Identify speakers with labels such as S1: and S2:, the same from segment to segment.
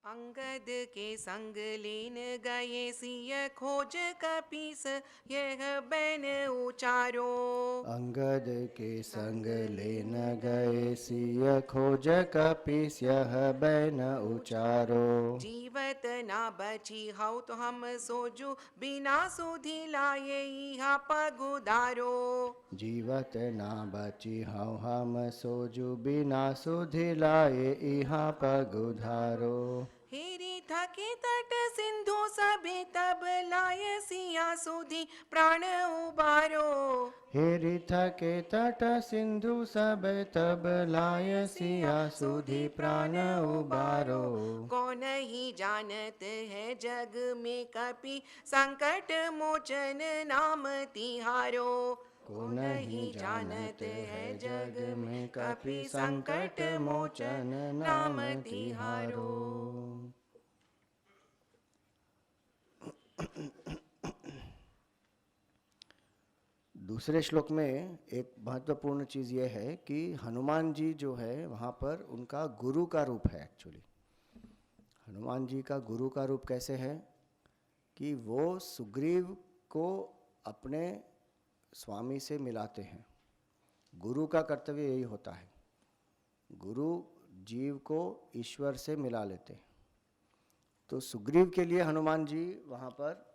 S1: अंगद के संग लेन गए सिय खोज कपीस, यह बैन उचारो।
S2: अंगद के संग लेन गए सिय खोज कपीस, यह बैन उचारो।
S1: जीवत ना बची हऊ तो हम सोजू, बिना सुधि लाए इहा पगुधारो।
S2: जीवत ना बची हऊँ हम सोजु, बिना सुधि लाए इहाँ पगुधारो।
S1: हेरी थके तट सिंधु सभी तब लाए सिया सुधि प्राण उबारो।
S2: हेरि थके तट सिंधु सब तब लाय सिया सुधि प्राण उबारो।
S1: कौन ही जानत है जग में कपि, संकट मोचन नाम तिहारो।
S2: को नहीं जानत है जग में कपि, संकट मोचन नाम तिहारो। दूसरे श्लोक में एक महत्वपूर्ण चीज़ ये है कि हनुमान जी जो है वहाँ पर उनका गुरु का रूप है। एक्चुअली हनुमान जी का गुरु का रूप कैसे है कि वो सुग्रीव को अपने स्वामी से मिलाते हैं। गुरु का कर्तव्य यही होता है, गुरु जीव को ईश्वर से मिला लेते हैं। तो सुग्रीव के लिए हनुमान जी वहाँ पर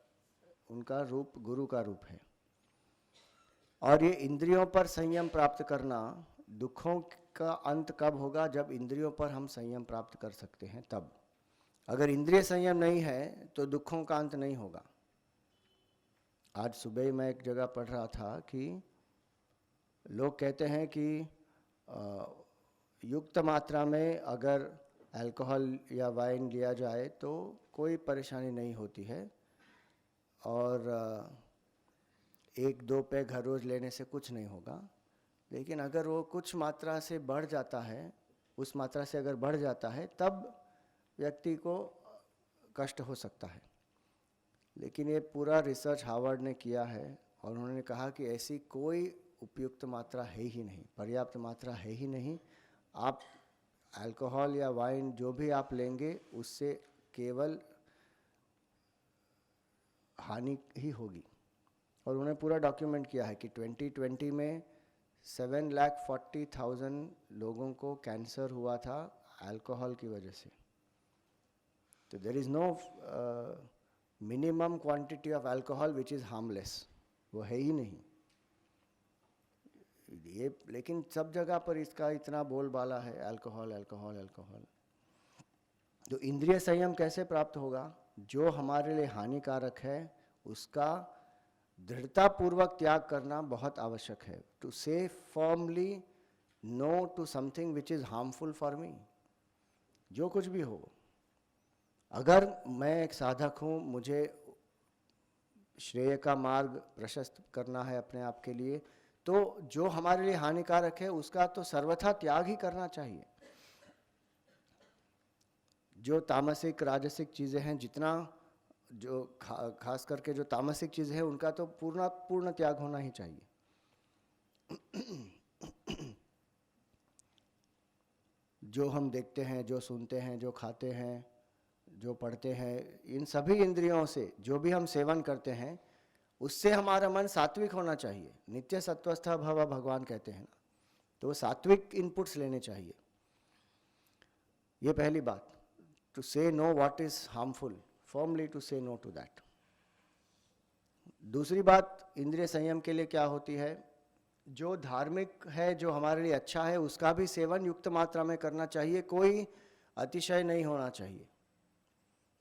S2: उनका रूप गुरु का रूप है। और ये इंद्रियों पर संयम प्राप्त करना, दुखों का अंत कब होगा? जब इंद्रियों पर हम संयम प्राप्त कर सकते हैं तब। अगर इंद्रिय संयम नहीं है तो दुखों का अंत नहीं होगा। आज सुबह मैं एक जगह पढ़ रहा था कि लोग कहते हैं कि युक्त मात्रा में अगर अल्कोहल या वाइन लिया जाए तो कोई परेशानी नहीं होती है, और एक दो पैग हर रोज़ लेने से कुछ नहीं होगा। लेकिन अगर वो कुछ मात्रा से बढ़ जाता है, उस मात्रा से अगर बढ़ जाता है तब व्यक्ति को कष्ट हो सकता है। लेकिन ये पूरा रिसर्च हार्वर्ड ने किया है और उन्होंने कहा कि ऐसी कोई उपयुक्त मात्रा है ही नहीं, पर्याप्त मात्रा है ही नहीं। आप अल्कोहल या वाइन जो भी आप लेंगे उससे केवल हानि ही होगी। और उन्होंने पूरा डॉक्यूमेंट किया है कि 2020 में 7,40,000 लोगों को कैंसर हुआ था अल्कोहल की वजह से। तो there is no minimum quantity of alcohol which is harmless, वो है ही नहीं ये। लेकिन सब जगह पर इसका इतना बोलबाला है, अल्कोहल अल्कोहल अल्कोहल। तो इंद्रिय संयम कैसे प्राप्त होगा? जो हमारे लिए हानिकारक है उसका दृढ़तापूर्वक त्याग करना बहुत आवश्यक है। To say firmly no to something which is harmful for me, जो कुछ भी हो। अगर मैं एक साधक हूँ, मुझे श्रेय का मार्ग प्रशस्त करना है अपने आप के लिए, तो जो हमारे लिए हानिकारक है उसका तो सर्वथा त्याग ही करना चाहिए। जो तामसिक राजसिक चीज़ें हैं, जितना जो खास करके जो तामसिक चीज़ है उनका तो पूर्ण त्याग होना ही चाहिए। जो हम देखते हैं, जो सुनते हैं, जो खाते हैं, जो पढ़ते हैं, इन सभी इंद्रियों से जो भी हम सेवन करते हैं उससे हमारा मन सात्विक होना चाहिए। नित्य सत्वस्थ भव भगवान कहते हैं ना, तो सात्विक इनपुट्स लेने चाहिए। ये पहली बात। To say no what is harmful, firmly to say no to that. दूसरी बात इंद्रिय संयम के लिए क्या होती है? जो धार्मिक है, जो हमारे लिए अच्छा है, उसका भी सेवन युक्त मात्रा में करना चाहिए, कोई अतिशय नहीं होना चाहिए।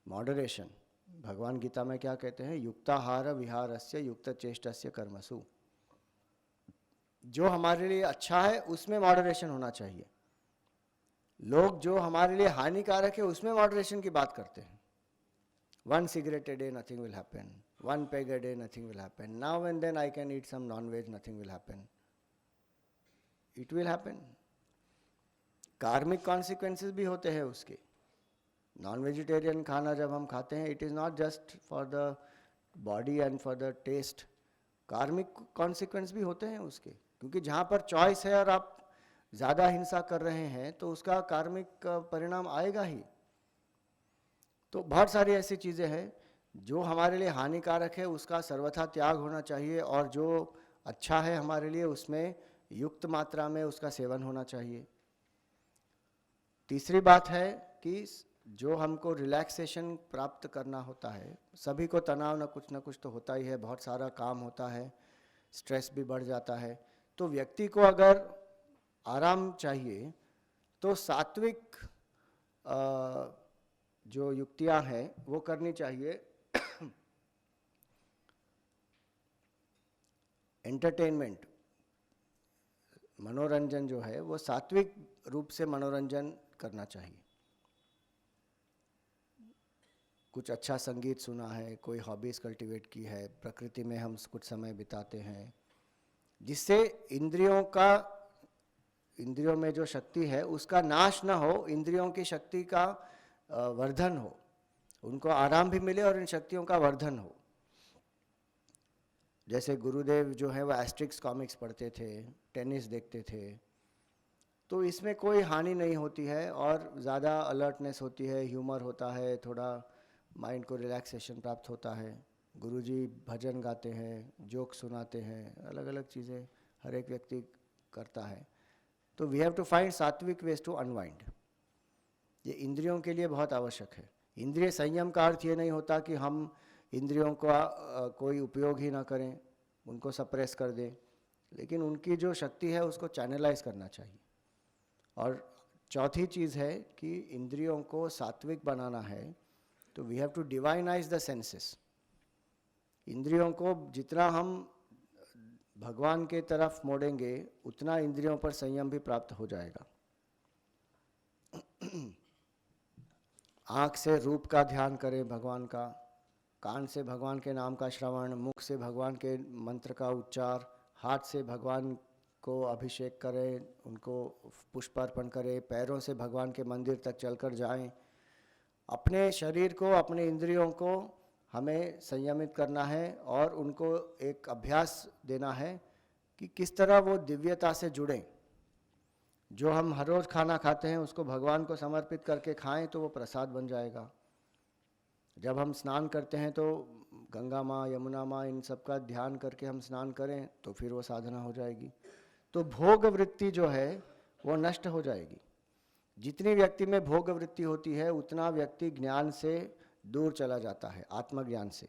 S2: मॉडरेशन। भगवान गीता में क्या कहते हैं? युक्ताहार विहारस्य युक्त चेष्टस्य कर्मसु। जो हमारे लिए अच्छा है उसमें मॉडरेशन होना चाहिए। लोग जो हमारे लिए हानिकारक है उसमें मॉडरेशन की बात करते हैं। 1 cigarette a day, nothing will happen. 1 peg a day, nothing will happen. Now and then I can eat some non-veg, nothing will happen. It will happen. कार्मिक कॉन्सिक्वेंसेस भी होते हैं उसके। नॉन वेजिटेरियन खाना जब हम खाते हैं, it is not just for the body and for the taste, karmic consequence भी होते हैं उसके। क्योंकि जहाँ पर चॉइस है और आप ज़्यादा हिंसा कर रहे हैं तो उसका कार्मिक परिणाम आएगा ही। तो बहुत सारी ऐसी चीज़ें हैं जो हमारे लिए हानिकारक है उसका सर्वथा त्याग होना चाहिए, और जो अच्छा है हमारे लिए उसमें युक्त मात्रा में उसका सेवन होना चाहिए। तीसरी बात है कि जो हमको रिलैक्सेशन प्राप्त करना होता है, सभी को तनाव न कुछ तो होता ही है, बहुत सारा काम होता है, स्ट्रेस भी बढ़ जाता है। तो व्यक्ति को अगर आराम चाहिए तो सात्विक जो युक्तियां हैं वो करनी चाहिए। एंटरटेनमेंट, मनोरंजन जो है वो सात्विक रूप से मनोरंजन करना चाहिए। कुछ अच्छा संगीत सुना है, कोई हॉबीज़ कल्टीवेट की है, प्रकृति में हम कुछ समय बिताते हैं, जिससे इंद्रियों में जो शक्ति है उसका नाश ना हो, इंद्रियों की शक्ति का वर्धन हो, उनको आराम भी मिले और इन शक्तियों का वर्धन हो। जैसे गुरुदेव जो है वो एस्ट्रिक्स कॉमिक्स पढ़ते थे, टेनिस देखते थे, तो इसमें कोई हानि नहीं होती है और ज़्यादा अलर्टनेस होती है, ह्यूमर होता है, थोड़ा माइंड को रिलैक्सेशन प्राप्त होता है। गुरुजी भजन गाते हैं, जोक सुनाते हैं, अलग अलग चीज़ें हर एक व्यक्ति करता है। तो वी हैव टू फाइंड सात्विक वेज टू अनवाइंड। ये इंद्रियों के लिए बहुत आवश्यक है। इंद्रिय संयम का अर्थ ये नहीं होता कि हम इंद्रियों का कोई उपयोग ही ना करें, उनको सप्रेस कर दें, लेकिन उनकी जो शक्ति है उसको चैनलाइज करना चाहिए। और चौथी चीज़ है कि इंद्रियों को सात्विक बनाना है तो we have to divinize the senses. इंद्रियों को जितना हम भगवान के तरफ मोड़ेंगे उतना इंद्रियों पर संयम भी प्राप्त हो जाएगा। आँख से रूप का ध्यान करें भगवान का, कान से भगवान के नाम का श्रवण, मुख से भगवान के मंत्र का उच्चार, हाथ से भगवान को अभिषेक करें, उनको पुष्पार्पण करें, पैरों से भगवान के मंदिर तक चलकर जाएं। अपने शरीर को, अपने इंद्रियों को हमें संयमित करना है और उनको एक अभ्यास देना है कि किस तरह वो दिव्यता से जुड़ें। जो हम हर रोज़ खाना खाते हैं उसको भगवान को समर्पित करके खाएं तो वो प्रसाद बन जाएगा। जब हम स्नान करते हैं तो गंगा माँ, यमुना माँ, इन सब का ध्यान करके हम स्नान करें तो फिर वो साधना हो जाएगी। तो भोग वृत्ति जो है वो नष्ट हो जाएगी। जितनी व्यक्ति में भोग वृत्ति होती है उतना व्यक्ति ज्ञान से दूर चला जाता है, आत्मज्ञान से।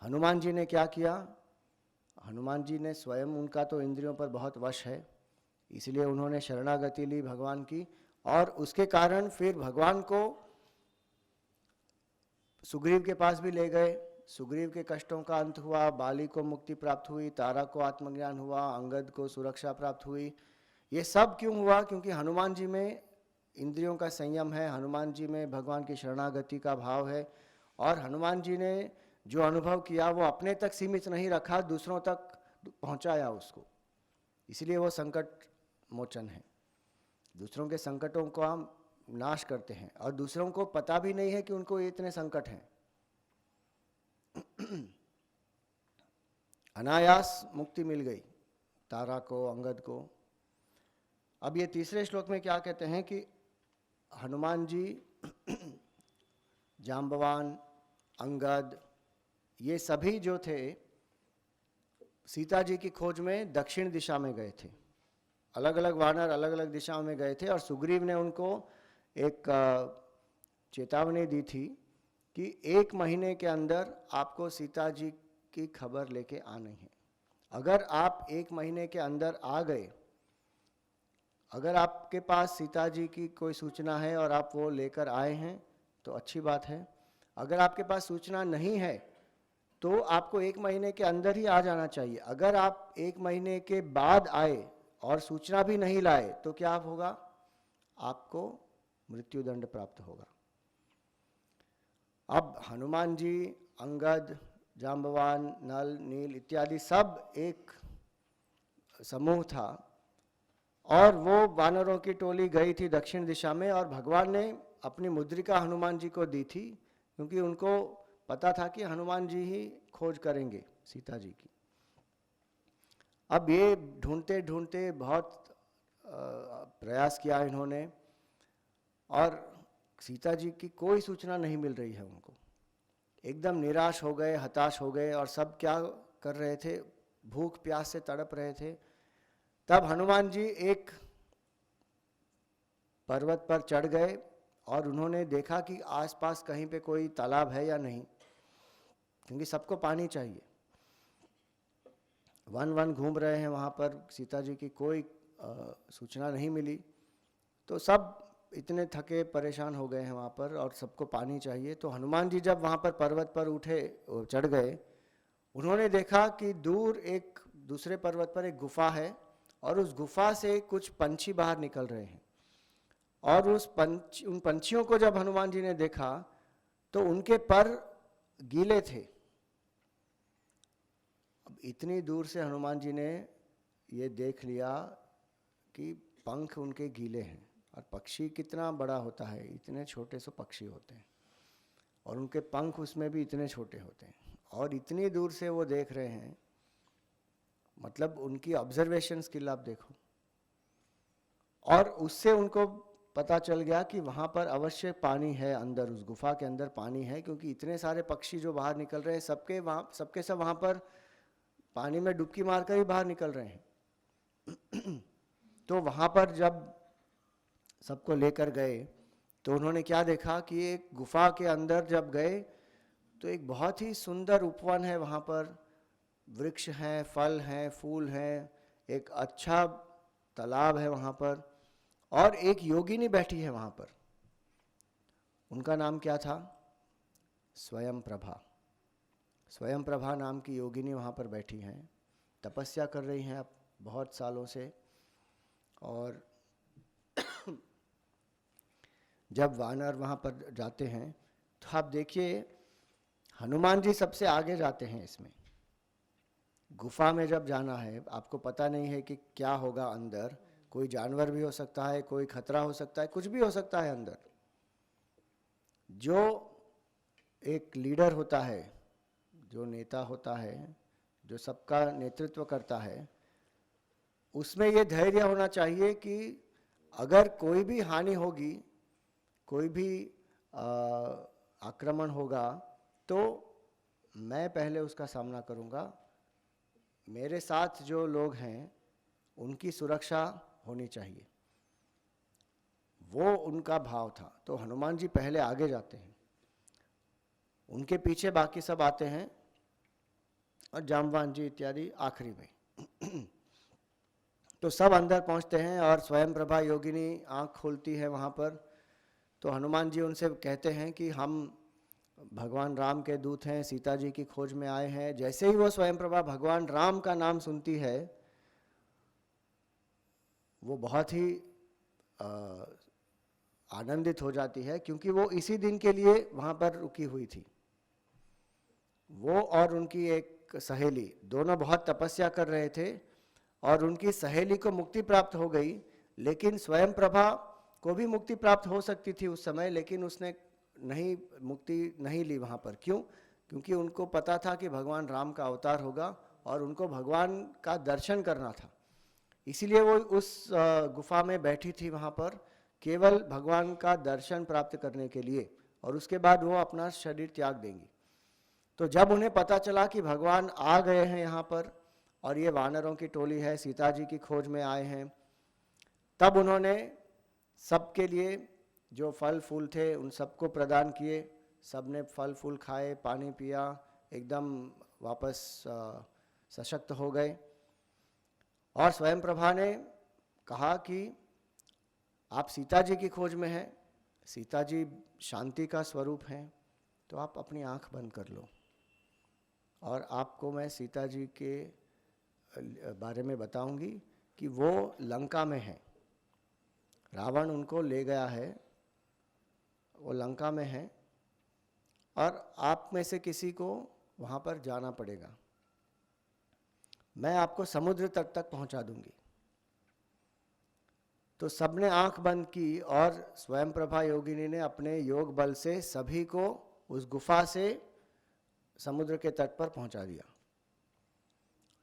S2: हनुमान जी ने क्या किया? हनुमान जी ने स्वयं, उनका तो इंद्रियों पर बहुत वश है, इसलिए उन्होंने शरणागति ली भगवान की, और उसके कारण फिर भगवान को सुग्रीव के पास भी ले गए। सुग्रीव के कष्टों का अंत हुआ, बाली को मुक्ति प्राप्त हुई, तारा को आत्मज्ञान हुआ, अंगद को सुरक्षा प्राप्त हुई। ये सब क्यों हुआ? क्योंकि हनुमान जी में इंद्रियों का संयम है, हनुमान जी में भगवान की शरणागति का भाव है, और हनुमान जी ने जो अनुभव किया वो अपने तक सीमित नहीं रखा, दूसरों तक पहुंचाया उसको। इसलिए वो संकट मोचन है। दूसरों के संकटों को हम नाश करते हैं और दूसरों को पता भी नहीं है कि उनको इतने संकट हैं। अनायास मुक्ति मिल गई तारा को, अंगद को। अब ये तीसरे श्लोक में क्या कहते हैं कि हनुमान जी, जाम्बवान, अंगद, ये सभी जो थे सीता जी की खोज में दक्षिण दिशा में गए थे। अलग अलग वानर अलग अलग दिशाओं में गए थे और सुग्रीव ने उनको एक चेतावनी दी थी कि 1 महीने के अंदर आपको सीता जी की खबर लेके आनी है। अगर आप 1 महीने के अंदर आ गए, अगर आपके पास सीता जी की कोई सूचना है और आप वो लेकर आए हैं तो अच्छी बात है। अगर आपके पास सूचना नहीं है तो आपको 1 महीने के अंदर ही आ जाना चाहिए। अगर आप 1 महीने के बाद आए और सूचना भी नहीं लाए तो क्या होगा? आपको मृत्युदंड प्राप्त होगा। अब हनुमान जी, अंगद, जाम्बवान, नल, नील इत्यादि सब एक समूह था और वो वानरों की टोली गई थी दक्षिण दिशा में, और भगवान ने अपनी मुद्रिका हनुमान जी को दी थी क्योंकि उनको पता था कि हनुमान जी ही खोज करेंगे सीता जी की। अब ये ढूंढते ढूंढते बहुत प्रयास किया इन्होंने, और सीता जी की कोई सूचना नहीं मिल रही है उनको। एकदम निराश हो गए, हताश हो गए, और सब क्या कर रहे थे, भूख प्यास से तड़प रहे थे। तब हनुमान जी एक पर्वत पर चढ़ गए और उन्होंने देखा कि आसपास कहीं पे कोई तालाब है या नहीं, क्योंकि सबको पानी चाहिए। वन वन घूम रहे हैं वहाँ पर, सीता जी की कोई सूचना नहीं मिली। तो सब इतने थके परेशान हो गए हैं वहाँ पर, और सबको पानी चाहिए। तो हनुमान जी जब वहाँ पर पर्वत पर उठे, चढ़ गए, उन्होंने देखा कि दूर एक दूसरे पर्वत पर एक गुफा है, और उस गुफा से कुछ पंछी बाहर निकल रहे हैं। और उन पंछियों को जब हनुमान जी ने देखा तो उनके पर गीले थे। अब इतनी दूर से हनुमान जी ने ये देख लिया कि पंख उनके गीले हैं, और पक्षी कितना बड़ा होता है, इतने छोटे से पक्षी होते हैं, और उनके पंख उसमें भी इतने छोटे होते हैं, और इतनी दूर से वो देख रहे हैं। मतलब उनकी ऑब्जर्वेशन स्किल आप देखो। और उससे उनको पता चल गया कि वहाँ पर अवश्य पानी है, अंदर उस गुफा के अंदर पानी है, क्योंकि इतने सारे पक्षी जो बाहर निकल रहे हैं, सबके सब वहाँ पर पानी में डुबकी मारकर ही बाहर निकल रहे हैं। तो वहाँ पर जब सबको लेकर गए तो उन्होंने क्या देखा कि एक गुफा के अंदर जब गए तो एक बहुत ही सुंदर उपवन है, वहाँ पर वृक्ष हैं, फल हैं, फूल हैं, एक अच्छा तालाब है वहाँ पर, और एक योगिनी बैठी है वहाँ पर। उनका नाम क्या था? स्वयं प्रभा। स्वयं प्रभा नाम की योगिनी वहाँ पर बैठी हैं, तपस्या कर रही हैं अब बहुत सालों से। और जब वानर वहाँ पर जाते हैं तो आप देखिए हनुमान जी सबसे आगे जाते हैं इसमें। गुफा में जब जाना है, आपको पता नहीं है कि क्या होगा अंदर, कोई जानवर भी हो सकता है, कोई खतरा हो सकता है, कुछ भी हो सकता है अंदर। जो एक लीडर होता है, जो नेता होता है, जो सबका नेतृत्व करता है, उसमें ये धैर्य होना चाहिए कि अगर कोई भी हानि होगी, कोई भी आक्रमण होगा, तो मैं पहले उसका सामना करूंगा। मेरे साथ जो लोग हैं उनकी सुरक्षा होनी चाहिए, वो उनका भाव था। तो हनुमान जी पहले आगे जाते हैं, उनके पीछे बाकी सब आते हैं, और जामवान जी इत्यादि आखिरी में। तो सब अंदर पहुंचते हैं, और स्वयं प्रभा योगिनी आंख खोलती है वहाँ पर। तो हनुमान जी उनसे कहते हैं कि हम भगवान राम के दूत हैं, सीता जी की खोज में आए हैं। जैसे ही वो स्वयं प्रभा भगवान राम का नाम सुनती है, वो बहुत ही आनंदित हो जाती है, क्योंकि वो इसी दिन के लिए वहाँ पर रुकी हुई थी। वो और उनकी एक सहेली दोनों बहुत तपस्या कर रहे थे, और उनकी सहेली को मुक्ति प्राप्त हो गई, लेकिन स्वयं प्रभा को भी मुक्ति प्राप्त हो सकती थी उस समय, लेकिन उसने मुक्ति नहीं ली वहाँ पर। क्यों? क्योंकि उनको पता था कि भगवान राम का अवतार होगा, और उनको भगवान का दर्शन करना था। इसीलिए वो उस गुफा में बैठी थी वहाँ पर, केवल भगवान का दर्शन प्राप्त करने के लिए, और उसके बाद वो अपना शरीर त्याग देंगी। तो जब उन्हें पता चला कि भगवान आ गए हैं यहाँ पर, और ये वानरों की टोली है, सीता जी की खोज में आए हैं, तब उन्होंने सबके लिए जो फल फूल थे उन सबको प्रदान किए। सबने फल फूल खाए, पानी पिया, एकदम वापस सशक्त हो गए। और स्वयं प्रभा ने कहा कि आप सीता जी की खोज में हैं, सीता जी शांति का स्वरूप हैं, तो आप अपनी आंख बंद कर लो, और आपको मैं सीता जी के बारे में बताऊंगी कि वो लंका में है। रावण उनको ले गया है, वो लंका में है, और आप में से किसी को वहाँ पर जाना पड़ेगा। मैं आपको समुद्र तट तक पहुँचा दूंगी। तो सबने आंख बंद की, और स्वयं प्रभा योगिनी ने अपने योग बल से सभी को उस गुफा से समुद्र के तट पर पहुँचा दिया।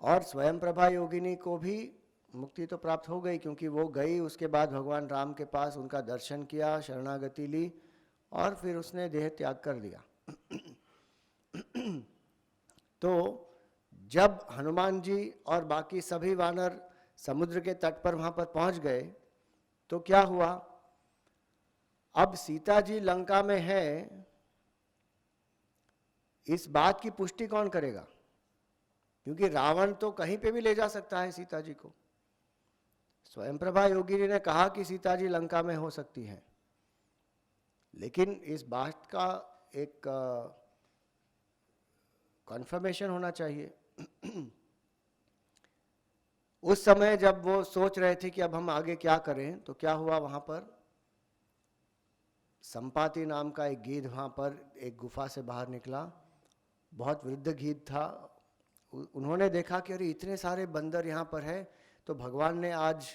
S2: और स्वयं प्रभा योगिनी को भी मुक्ति तो प्राप्त हो गई, क्योंकि वो गई, उसके बाद भगवान राम के पास उनका दर्शन किया, शरणागति ली, और फिर उसने देह त्याग कर दिया। तो जब हनुमान जी और बाकी सभी वानर समुद्र के तट पर वहां पर पहुंच गए तो क्या हुआ, अब सीता जी लंका में है, इस बात की पुष्टि कौन करेगा? क्योंकि रावण तो कहीं पे भी ले जा सकता है सीता जी को। स्वयं प्रभा योगिनी ने कहा कि सीता जी लंका में हो सकती है, लेकिन इस बात का एक कन्फर्मेशन होना चाहिए। उस समय जब वो सोच रहे थे कि अब हम आगे क्या करें, तो क्या हुआ, वहां पर संपाति नाम का एक गीध वहां पर एक गुफा से बाहर निकला। बहुत वृद्ध गीध था। उन्होंने देखा कि अरे इतने सारे बंदर यहाँ पर है, तो भगवान ने आज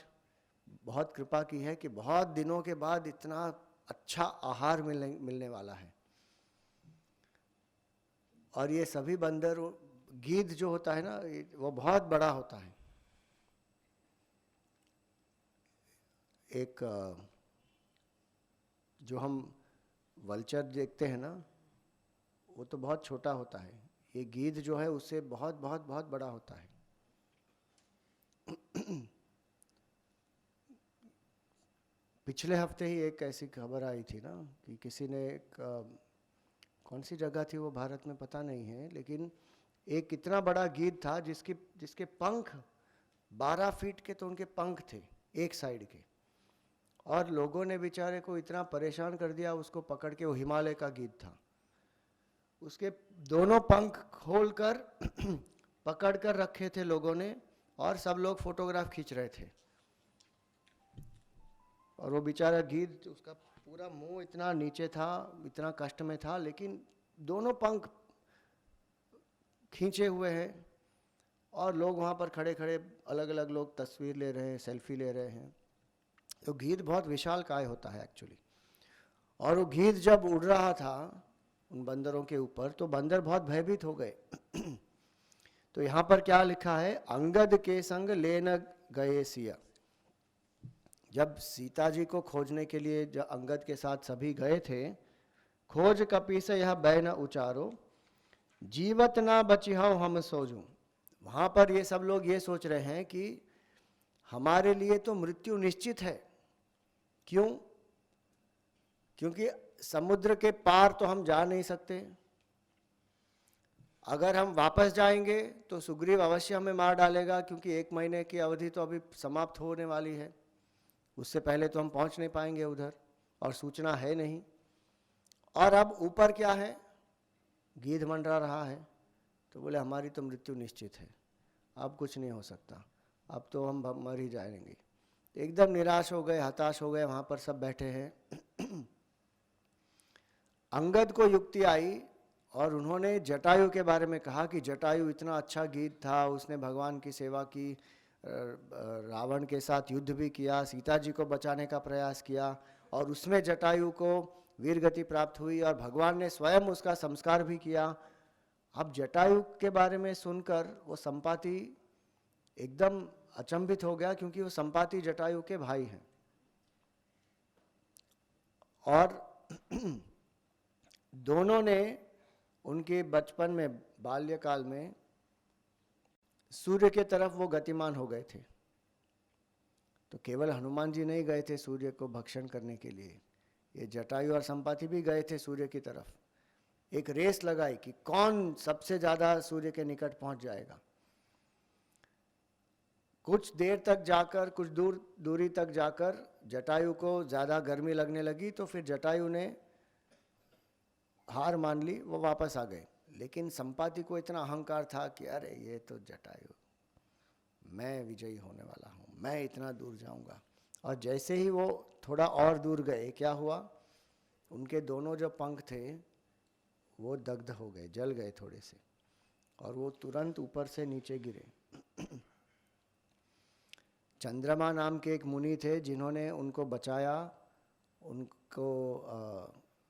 S2: बहुत कृपा की है कि बहुत दिनों के बाद इतना अच्छा आहार मिलने वाला है। और ये सभी बंदर, गीध जो होता है ना, वो बहुत बड़ा होता है। एक जो हम वल्चर देखते हैं ना, वो तो बहुत छोटा होता है। ये गीध जो है उससे बहुत बहुत बहुत बड़ा होता है। पिछले हफ्ते ही एक ऐसी खबर आई थी ना कि किसी ने एक कौन सी जगह थी वो भारत में पता नहीं है, लेकिन एक इतना बड़ा गीध था जिसके पंख 12 फीट के, तो उनके पंख थे एक साइड के, और लोगों ने बेचारे को इतना परेशान कर दिया उसको पकड़ के। वो हिमालय का गीध था, उसके दोनों पंख खोलकर पकड़ कर रखे थे लोगों ने, और सब लोग फोटोग्राफ खींच रहे थे। और वो बेचारा गीध, उसका पूरा मुंह इतना नीचे था, इतना कष्ट में था, लेकिन दोनों पंख खींचे हुए हैं, और लोग वहाँ पर खड़े खड़े अलग अलग लोग तस्वीर ले रहे हैं, सेल्फी ले रहे हैं। तो गीध बहुत विशाल काय होता है एक्चुअली। और वो गीध जब उड़ रहा था उन बंदरों के ऊपर, तो बंदर बहुत भयभीत हो गए। तो यहाँ पर क्या लिखा है, अंगद के संग लेन गए सिया। जब सीता जी को खोजने के लिए जब अंगद के साथ सभी गए थे, खोज कपी से यह बैन उचारो, जीवत ना बचिहाओ हम सोजूं। वहां पर ये सब लोग ये सोच रहे हैं कि हमारे लिए तो मृत्यु निश्चित है। क्यों? क्योंकि समुद्र के पार तो हम जा नहीं सकते। अगर हम वापस जाएंगे तो सुग्रीव अवश्य हमें मार डालेगा, क्योंकि 1 महीने की अवधि तो अभी समाप्त होने वाली है। उससे पहले तो हम पहुंच नहीं पाएंगे उधर, और सूचना है नहीं। और अब ऊपर क्या है, गीध मंडरा रहा है। तो बोले हमारी तो मृत्यु निश्चित है, अब कुछ नहीं हो सकता, अब तो हम मर ही जाएंगे। एकदम निराश हो गए, हताश हो गए, वहाँ पर सब बैठे हैं। अंगद को युक्ति आई और उन्होंने जटायु के बारे में कहा कि जटायु इतना अच्छा गीध था, उसने भगवान की सेवा की, रावण के साथ युद्ध भी किया, सीता जी को बचाने का प्रयास किया, और उसमें जटायु को वीरगति प्राप्त हुई, और भगवान ने स्वयं उसका संस्कार भी किया। अब जटायु के बारे में सुनकर वो संपाति एकदम अचंभित हो गया, क्योंकि वो संपाति जटायु के भाई हैं। और दोनों ने उनके बचपन में, बाल्यकाल में सूर्य के तरफ वो गतिमान हो गए थे। तो केवल हनुमान जी नहीं गए थे सूर्य को भक्षण करने के लिए, ये जटायु और संपाति भी गए थे सूर्य की तरफ। एक रेस लगाई कि कौन सबसे ज्यादा सूर्य के निकट पहुंच जाएगा। कुछ देर तक जाकर, कुछ दूरी तक जाकर जटायु को ज्यादा गर्मी लगने लगी, तो फिर जटायु ने हार मान ली, वो वापस आ गए। लेकिन संपाति को इतना अहंकार था कि अरे ये तो जटायु, मैं विजयी होने वाला हूँ, मैं इतना दूर जाऊंगा। और जैसे ही वो थोड़ा और दूर गए, क्या हुआ, उनके दोनों जो पंख थे वो दग्ध हो गए, जल गए थोड़े से, और वो तुरंत ऊपर से नीचे गिरे। चंद्रमा नाम के एक मुनि थे जिन्होंने उनको बचाया, उनको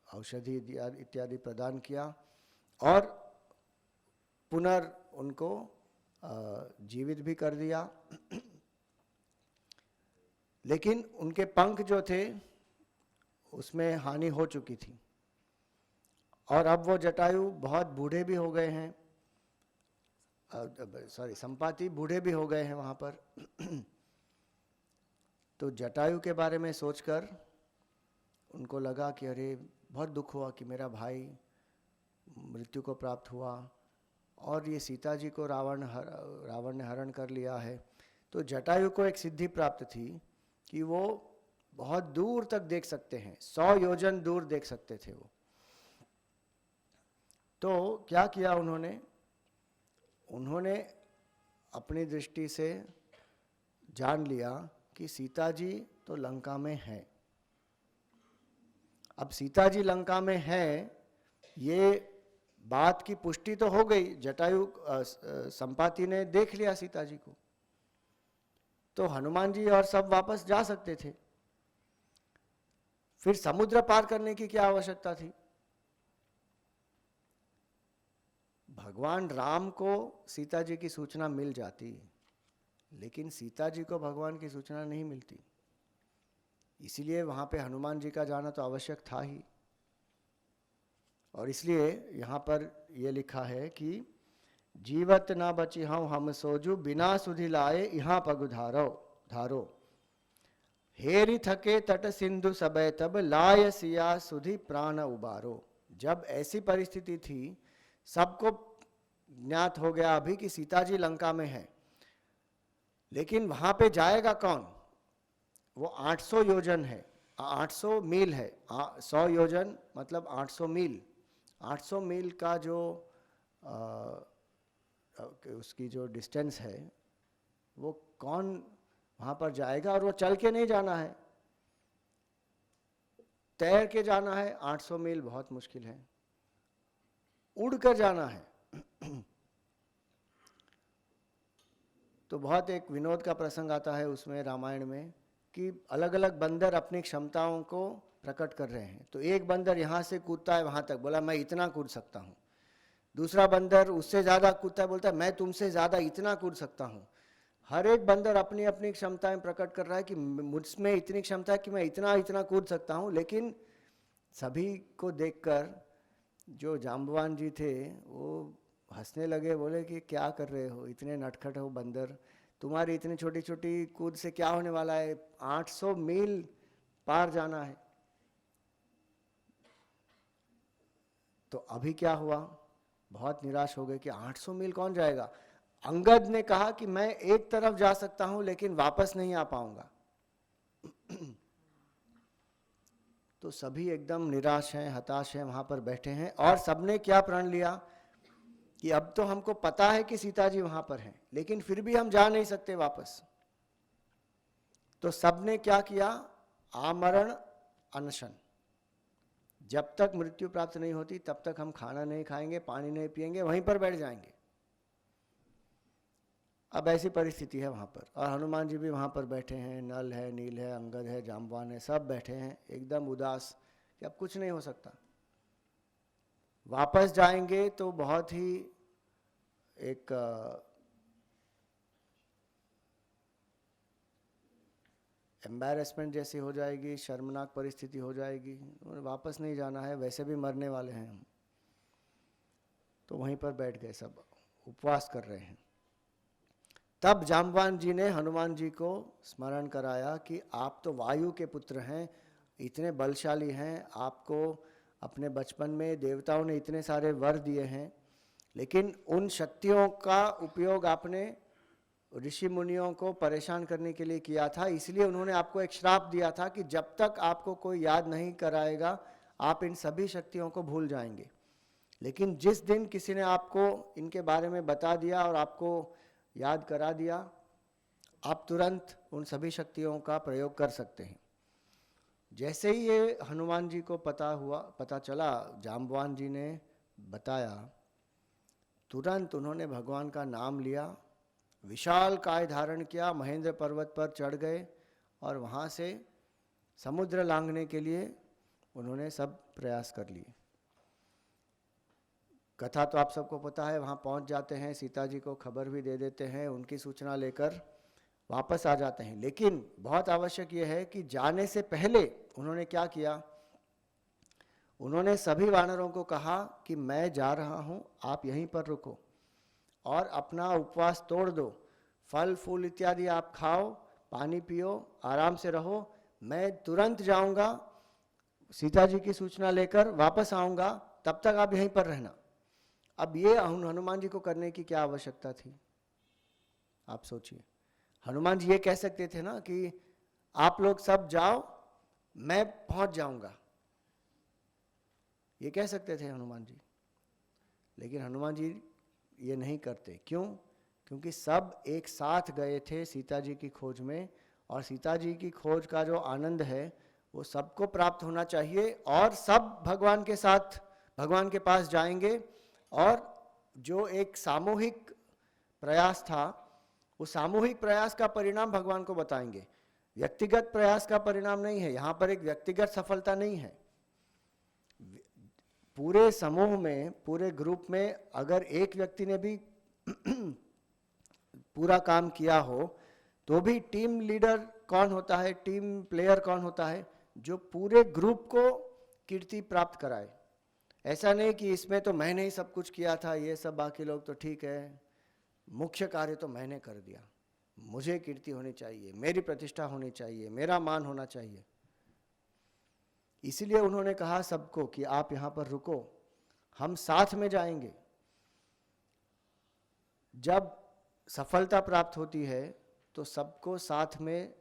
S2: औषधि इत्यादि प्रदान किया, और पुनर् उनको जीवित भी कर दिया। लेकिन उनके पंख जो थे उसमें हानि हो चुकी थी। और अब वो जटायु बहुत बूढ़े भी हो गए हैं, सॉरी संपाति बूढ़े भी हो गए हैं वहाँ पर। तो जटायु के बारे में सोचकर उनको लगा कि अरे बहुत दुख हुआ कि मेरा भाई मृत्यु को प्राप्त हुआ और ये सीता जी को रावण ने हरण कर लिया है। तो जटायु को एक सिद्धि प्राप्त थी कि वो बहुत दूर तक देख सकते हैं, 100 योजन दूर देख सकते थे वो। तो क्या किया उन्होंने अपनी दृष्टि से जान लिया कि सीता जी तो लंका में हैं। अब सीता जी लंका में हैं, ये बात की पुष्टि तो हो गई, जटायु संपाति ने देख लिया सीता जी को, तो हनुमान जी और सब वापस जा सकते थे। फिर समुद्र पार करने की क्या आवश्यकता थी? भगवान राम को सीता जी की सूचना मिल जाती, लेकिन सीता जी को भगवान की सूचना नहीं मिलती, इसीलिए वहां पे हनुमान जी का जाना तो आवश्यक था ही। और इसलिए यहाँ पर यह लिखा है कि जीवत न बची हूँ हम सोजू, बिना सुधि लाए यहाँ पग धारो। हेरी थके तट सिंधु सबे तब, लाय सिया सुधि प्राण उबारो। जब ऐसी परिस्थिति थी, सबको ज्ञात हो गया अभी कि सीता जी लंका में है, लेकिन वहां पे जाएगा कौन? वो 800 योजन है, 800 मील है, 100 योजन मतलब 800 मील। 800 मील का जो उसकी जो डिस्टेंस है, वो कौन वहां पर जाएगा? और वो चल के नहीं जाना है, तैर के जाना है। 800 मील बहुत मुश्किल है, उड़ कर जाना है। तो बहुत एक विनोद का प्रसंग आता है उसमें, रामायण में, कि अलग अलग बंदर अपनी क्षमताओं को प्रकट कर रहे हैं। तो एक बंदर यहाँ से कूदता है वहां तक, बोला मैं इतना कूद सकता हूँ। दूसरा बंदर उससे ज़्यादा कूदता है, बोलता है मैं तुमसे ज़्यादा इतना कूद सकता हूँ। हर एक बंदर अपनी अपनी क्षमताएं प्रकट कर रहा है कि मुझमें इतनी क्षमता है कि मैं इतना इतना कूद सकता हूँ। लेकिन सभी को देखकर जो जाम्बवान जी थे वो हंसने लगे, बोले कि क्या कर रहे हो, इतने नटखट हो बंदर, तुम्हारी इतनी छोटी छोटी कूद से क्या होने वाला है, 800 मील पार जाना है। तो अभी क्या हुआ, बहुत निराश हो गए कि 800 मील कौन जाएगा। अंगद ने कहा कि मैं एक तरफ जा सकता हूं लेकिन वापस नहीं आ पाऊंगा। तो सभी एकदम निराश हैं, हताश हैं, वहां पर बैठे हैं। और सबने क्या प्रण लिया कि अब तो हमको पता है कि सीता जी वहां पर हैं, लेकिन फिर भी हम जा नहीं सकते वापस। तो सबने क्या किया, आमरण अनशन, जब तक मृत्यु प्राप्त नहीं होती तब तक हम खाना नहीं खाएंगे, पानी नहीं पिएंगे, वहीं पर बैठ जाएंगे। अब ऐसी परिस्थिति है वहां पर, और हनुमान जी भी वहां पर बैठे हैं, नल है, नील है, अंगद है, जाम्बवान है, सब बैठे हैं एकदम उदास कि अब कुछ नहीं हो सकता। वापस जाएंगे तो बहुत ही एक एम्बैरेसमेंट जैसी हो जाएगी, शर्मनाक परिस्थिति हो जाएगी, वापस नहीं जाना है, वैसे भी मरने वाले हैं हम। तो वहीं पर बैठ गए, सब उपवास कर रहे हैं। तब जाम्बवान जी ने हनुमान जी को स्मरण कराया कि आप तो वायु के पुत्र हैं, इतने बलशाली हैं, आपको अपने बचपन में देवताओं ने इतने सारे वर दिए हैं, लेकिन उन शक्तियों का उपयोग आपने ऋषि मुनियों को परेशान करने के लिए किया था। इसलिए उन्होंने आपको एक श्राप दिया था कि जब तक आपको कोई याद नहीं कराएगा आप इन सभी शक्तियों को भूल जाएंगे। लेकिन जिस दिन किसी ने आपको इनके बारे में बता दिया और आपको याद करा दिया, आप तुरंत उन सभी शक्तियों का प्रयोग कर सकते हैं। जैसे ही ये हनुमान जी को पता चला, जाम्बवान जी ने बताया, तुरंत उन्होंने भगवान का नाम लिया, विशाल काय धारण किया, महेंद्र पर्वत पर चढ़ गए और वहाँ से समुद्र लांघने के लिए उन्होंने सब प्रयास कर लिए। कथा तो आप सबको पता है, वहाँ पहुँच जाते हैं, सीता जी को खबर भी दे देते हैं, उनकी सूचना लेकर वापस आ जाते हैं। लेकिन बहुत आवश्यक ये है कि जाने से पहले उन्होंने क्या किया, उन्होंने सभी वानरों को कहा कि मैं जा रहा हूँ, आप यहीं पर रुको और अपना उपवास तोड़ दो, फल फूल इत्यादि आप खाओ, पानी पियो, आराम से रहो, मैं तुरंत जाऊंगा, सीता जी की सूचना लेकर वापस आऊंगा, तब तक आप यहीं पर रहना। अब ये हनुमान जी को करने की क्या आवश्यकता थी, आप सोचिए। हनुमान जी ये कह सकते थे ना कि आप लोग सब जाओ, मैं पहुंच जाऊंगा, ये कह सकते थे हनुमान जी। लेकिन हनुमान जी ये नहीं करते। क्यों? क्योंकि सब एक साथ गए थे सीता जी की खोज में, और सीता जी की खोज का जो आनंद है वो सबको प्राप्त होना चाहिए, और सब भगवान के साथ भगवान के पास जाएंगे, और जो एक सामूहिक प्रयास था वो सामूहिक प्रयास का परिणाम भगवान को बताएंगे, व्यक्तिगत प्रयास का परिणाम नहीं है। यहाँ पर एक व्यक्तिगत सफलता नहीं है, पूरे समूह में, पूरे ग्रुप में अगर एक व्यक्ति ने भी पूरा काम किया हो तो भी टीम लीडर कौन होता है, टीम प्लेयर कौन होता है, जो पूरे ग्रुप को कीर्ति प्राप्त कराए। ऐसा नहीं कि इसमें तो मैंने ही सब कुछ किया था, ये सब बाकी लोग तो ठीक है, मुख्य कार्य तो मैंने कर दिया, मुझे कीर्ति होनी चाहिए, मेरी प्रतिष्ठा होनी चाहिए, मेरा मान होना चाहिए। इसीलिए उन्होंने कहा सबको कि आप यहाँ पर रुको, हम साथ में जाएंगे। जब सफलता प्राप्त होती है तो सबको साथ में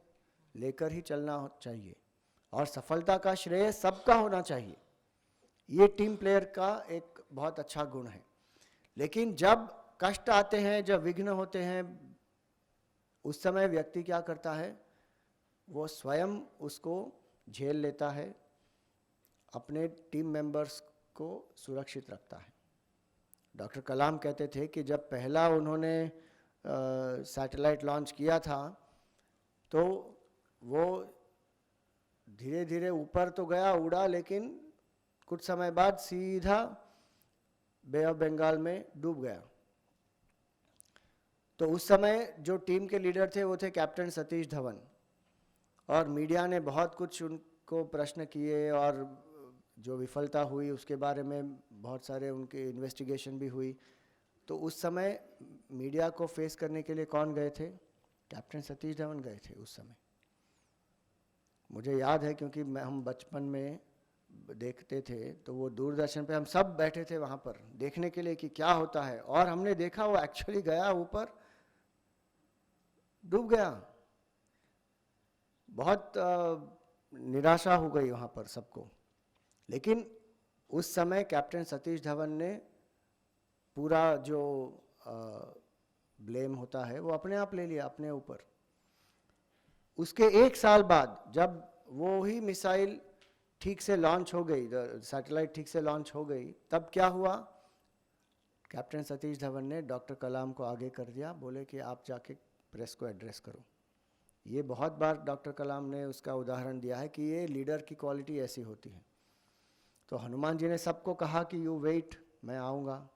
S2: लेकर ही चलना चाहिए, और सफलता का श्रेय सबका होना चाहिए। ये टीम प्लेयर का एक बहुत अच्छा गुण है। लेकिन जब कष्ट आते हैं, जब विघ्न होते हैं, उस समय व्यक्ति क्या करता है, वो स्वयं उसको झेल लेता है, अपने टीम मेंबर्स को सुरक्षित रखता है। डॉक्टर कलाम कहते थे कि जब पहला उन्होंने सैटेलाइट लॉन्च किया था तो वो धीरे धीरे ऊपर तो गया, उड़ा, लेकिन कुछ समय बाद सीधा बे ऑफ बंगाल में डूब गया। तो उस समय जो टीम के लीडर थे वो थे कैप्टन सतीश धवन, और मीडिया ने बहुत कुछ उनको प्रश्न किए, और जो विफलता हुई उसके बारे में बहुत सारे उनके इन्वेस्टिगेशन भी हुई। तो उस समय मीडिया को फेस करने के लिए कौन गए थे? कैप्टन सतीश धवन गए थे उस समय। मुझे याद है क्योंकि हम बचपन में देखते थे, तो वो दूरदर्शन पे हम सब बैठे थे वहाँ पर देखने के लिए कि क्या होता है, और हमने देखा वो एक्चुअली गया ऊपर, डूब गया। बहुत निराशा हो गई वहाँ पर सबको। लेकिन उस समय कैप्टन सतीश धवन ने पूरा जो ब्लेम होता है वो अपने आप ले लिया अपने ऊपर। उसके एक साल बाद जब वो ही मिसाइल ठीक से लॉन्च हो गई, सैटेलाइट ठीक से लॉन्च हो गई, तब क्या हुआ, कैप्टन सतीश धवन ने डॉक्टर कलाम को आगे कर दिया, बोले कि आप जाके प्रेस को एड्रेस करो। ये बहुत बार डॉक्टर कलाम ने उसका उदाहरण दिया है कि ये लीडर की क्वालिटी ऐसी होती है। तो हनुमान जी ने सबको कहा कि यू वेट, मैं आऊँगा।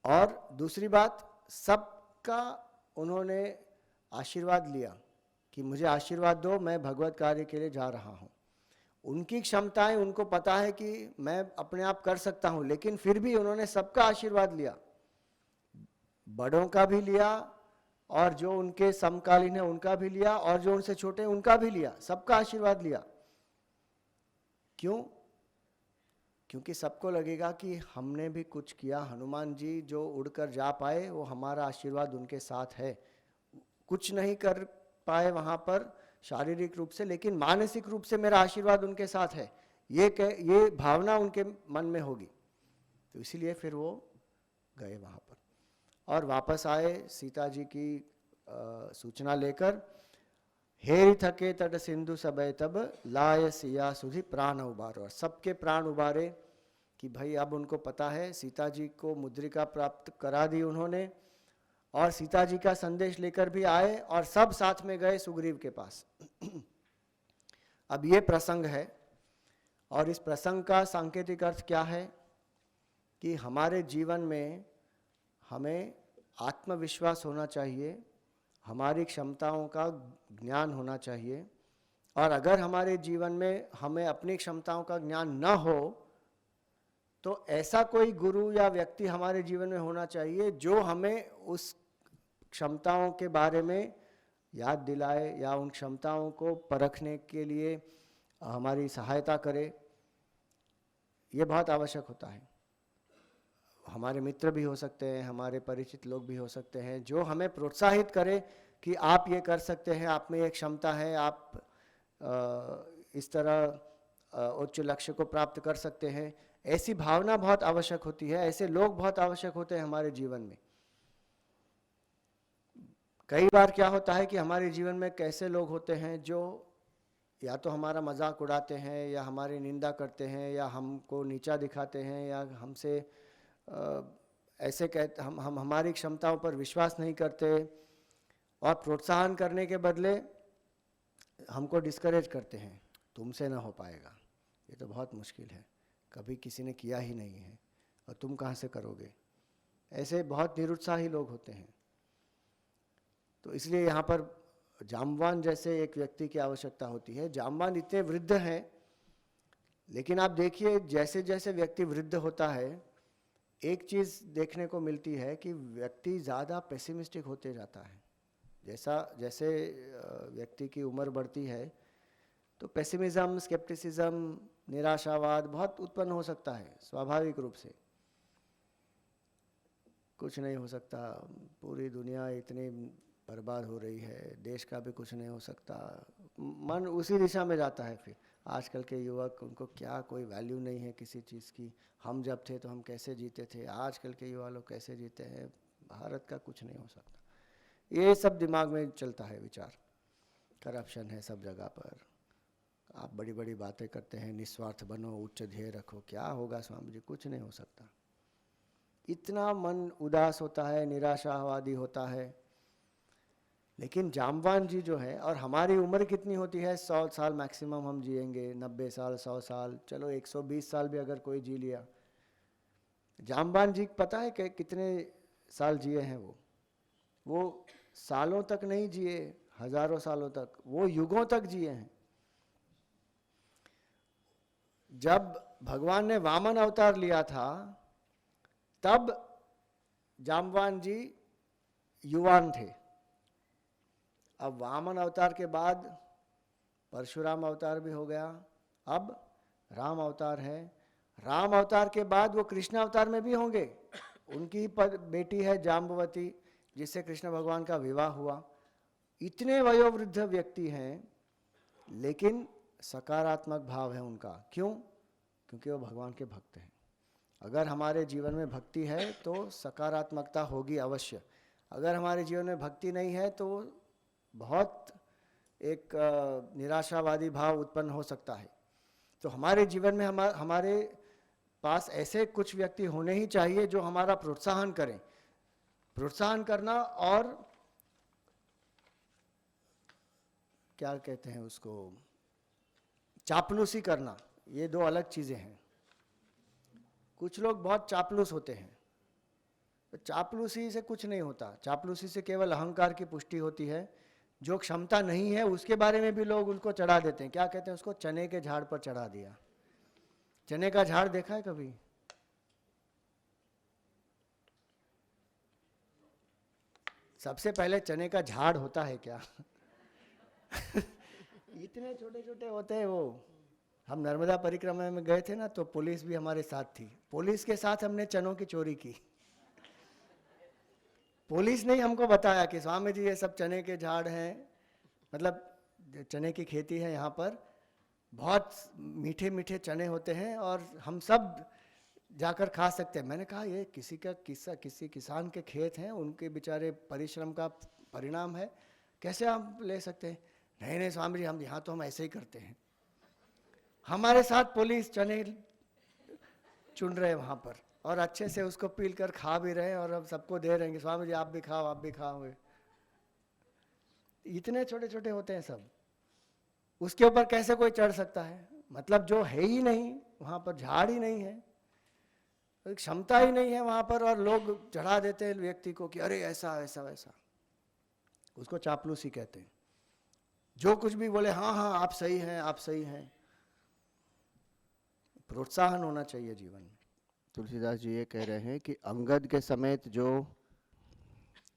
S2: और दूसरी बात, सबका उन्होंने आशीर्वाद लिया कि मुझे आशीर्वाद दो, मैं भगवत कार्य के लिए जा रहा हूँ। उनकी क्षमताएं, उनको पता है कि मैं अपने आप कर सकता हूँ, लेकिन फिर भी उन्होंने सबका आशीर्वाद लिया, बड़ों का भी लिया, और जो उनके समकालीन है उनका भी लिया, और जो उनसे छोटे हैं उनका भी लिया, सबका आशीर्वाद लिया। क्यों? क्योंकि सबको लगेगा कि हमने भी कुछ किया, हनुमान जी जो उड़कर जा पाए वो हमारा आशीर्वाद उनके साथ है। कुछ नहीं कर पाए वहाँ पर शारीरिक रूप से, लेकिन मानसिक रूप से मेरा आशीर्वाद उनके साथ है, ये भावना उनके मन में होगी। तो इसीलिए फिर वो गए वहाँ पर और वापस आए सीता जी की सूचना लेकर। हेरि थके तट सिंधु सबय तब, लाय सिया सुधि प्राण उबारो। और सबके प्राण उबारे कि भाई अब उनको पता है, सीता जी को मुद्रिका प्राप्त करा दी उन्होंने, और सीता जी का संदेश लेकर भी आए, और सब साथ में गए सुग्रीव के पास। अब ये प्रसंग है, और इस प्रसंग का सांकेतिक अर्थ क्या है कि हमारे जीवन में हमें आत्मविश्वास होना चाहिए, हमारी क्षमताओं का ज्ञान होना चाहिए, और अगर हमारे जीवन में हमें अपनी क्षमताओं का ज्ञान न हो तो ऐसा कोई गुरु या व्यक्ति हमारे जीवन में होना चाहिए जो हमें उस क्षमताओं के बारे में याद दिलाए या उन क्षमताओं को परखने के लिए हमारी सहायता करे। ये बहुत आवश्यक होता है। हमारे मित्र भी हो सकते हैं, हमारे परिचित लोग भी हो सकते हैं जो हमें प्रोत्साहित करें कि आप ये कर सकते हैं, आप में ये क्षमता है, आप इस तरह उच्च लक्ष्य को प्राप्त कर सकते हैं। ऐसी भावना बहुत आवश्यक होती है, ऐसे लोग बहुत आवश्यक होते हैं हमारे जीवन में। कई बार क्या होता है कि हमारे जीवन में कैसे लोग होते हैं जो या तो हमारा मजाक उड़ाते हैं या हमारी निंदा करते हैं या हमको नीचा दिखाते हैं या हमसे ऐसे कहते हम हमारी क्षमताओं पर विश्वास नहीं करते और प्रोत्साहन करने के बदले हमको डिस्करेज करते हैं, तुमसे ना हो पाएगा, ये तो बहुत मुश्किल है, कभी किसी ने किया ही नहीं है और तुम कहाँ से करोगे। ऐसे बहुत निरुत्साही लोग होते हैं। तो इसलिए यहाँ पर जामवान जैसे एक व्यक्ति की आवश्यकता होती है। जामवान इतने वृद्ध हैं, लेकिन आप देखिए जैसे जैसे व्यक्ति वृद्ध होता है एक चीज़ देखने को मिलती है कि व्यक्ति ज़्यादा पेसिमिस्टिक होते जाता है। जैसे व्यक्ति की उम्र बढ़ती है तो पेसिमिज्म, स्केप्टिसिज्म, निराशावाद बहुत उत्पन्न हो सकता है स्वाभाविक रूप से। कुछ नहीं हो सकता, पूरी दुनिया इतनी बर्बाद हो रही है, देश का भी कुछ नहीं हो सकता, मन उसी दिशा में जाता है। फिर आजकल के युवक, उनको क्या कोई वैल्यू नहीं है किसी चीज़ की। हम जब थे तो हम कैसे जीते थे, आजकल के युवा लोग कैसे जीते हैं, भारत का कुछ नहीं हो सकता, ये सब दिमाग में चलता है विचार। करप्शन है सब जगह पर, आप बड़ी बड़ी बातें करते हैं, निस्वार्थ बनो, उच्च ध्येय रखो, क्या होगा स्वामी जी, कुछ नहीं हो सकता। इतना मन उदास होता है, निराशावादी होता है। लेकिन जामवान जी जो है, और हमारी उम्र कितनी होती है, 100 साल मैक्सिमम हम जिएंगे, 90 साल, 100 साल, चलो 120 साल भी अगर कोई जी लिया। जामवान जी पता है कि कितने साल जिए हैं वो सालों तक नहीं जिए, हजारों सालों तक, वो युगों तक जिए हैं। जब भगवान ने वामन अवतार लिया था तब जामवान जी युवान थे। अब वामन अवतार के बाद परशुराम अवतार भी हो गया, अब राम अवतार है। राम अवतार के बाद वो कृष्ण अवतार में भी होंगे। उनकी बेटी है जाम्बवती, जिससे कृष्ण भगवान का विवाह हुआ। इतने वयोवृद्ध व्यक्ति हैं लेकिन सकारात्मक भाव है उनका। क्यों? क्योंकि वो भगवान के भक्त हैं। अगर हमारे जीवन में भक्ति है तो सकारात्मकता होगी अवश्य। अगर हमारे जीवन में भक्ति नहीं है तो बहुत एक निराशावादी भाव उत्पन्न हो सकता है। तो हमारे जीवन में हमारे पास ऐसे कुछ व्यक्ति होने ही चाहिए जो हमारा प्रोत्साहन करें। प्रोत्साहन करना और क्या कहते हैं उसको, चापलूसी करना, ये दो अलग चीज़ें हैं। कुछ लोग बहुत चापलूस होते हैं, तो चापलूसी से कुछ नहीं होता। चापलूसी से केवल अहंकार की पुष्टि होती है। जो क्षमता नहीं है उसके बारे में भी लोग उनको चढ़ा देते हैं। क्या कहते हैं उसको, चने के झाड़ पर चढ़ा दिया। चने का झाड़ देखा है कभी? सबसे पहले चने का झाड़ होता है क्या? इतने छोटे छोटे होते हैं वो। हम नर्मदा परिक्रमा में गए थे ना, तो पुलिस भी हमारे साथ थी। पुलिस के साथ हमने चनों की चोरी की। पुलिस ने हमको बताया कि स्वामी जी ये सब चने के झाड़ हैं, मतलब चने की खेती है यहाँ पर, बहुत मीठे मीठे चने होते हैं और हम सब जाकर खा सकते हैं। मैंने कहा ये किसी किसान के खेत हैं, उनके बेचारे परिश्रम का परिणाम है, कैसे आप ले सकते हैं? नहीं नहीं स्वामी जी, हम यहाँ तो हम ऐसे ही करते हैं। हमारे साथ पुलिस चने चुन रहे हैं वहाँ पर और अच्छे से उसको पील कर खा भी रहे हैं और अब सबको दे रहे हैं, स्वामी जी आप भी खाओ, आप भी खाओ। इतने छोटे छोटे होते हैं सब, उसके ऊपर कैसे कोई चढ़ सकता है? मतलब जो है ही नहीं वहाँ पर, झाड़ ही नहीं है, क्षमता ही नहीं है वहाँ पर, और लोग चढ़ा देते हैं व्यक्ति को कि अरे ऐसा ऐसा वैसा। उसको चापलूसी कहते हैं। जो कुछ भी बोले हाँ हाँ आप सही हैं, आप सही हैं। प्रोत्साहन होना चाहिए जीवन में। तुलसीदास जी ये कह रहे हैं कि अंगद के समेत जो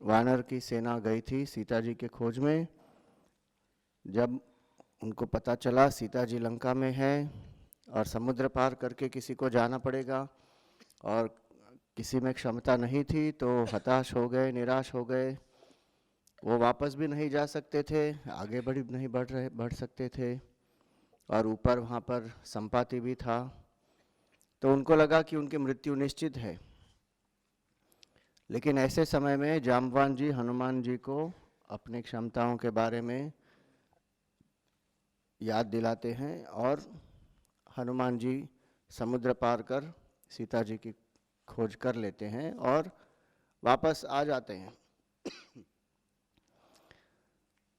S2: वानर की सेना गई थी सीता जी के खोज में, जब उनको पता चला सीता जी लंका में है और समुद्र पार करके किसी को जाना पड़ेगा और किसी में क्षमता नहीं थी, तो हताश हो गए, निराश हो गए। वो वापस भी नहीं जा सकते थे, आगे नहीं बढ़ सकते थे, और ऊपर वहाँ पर संपाति भी था। तो उनको लगा कि उनकी मृत्यु निश्चित है। लेकिन ऐसे समय में जाम्बवान जी हनुमान जी को अपनी क्षमताओं के बारे में याद दिलाते हैं और हनुमान जी समुद्र पार कर सीता जी की खोज कर लेते हैं और वापस आ जाते हैं।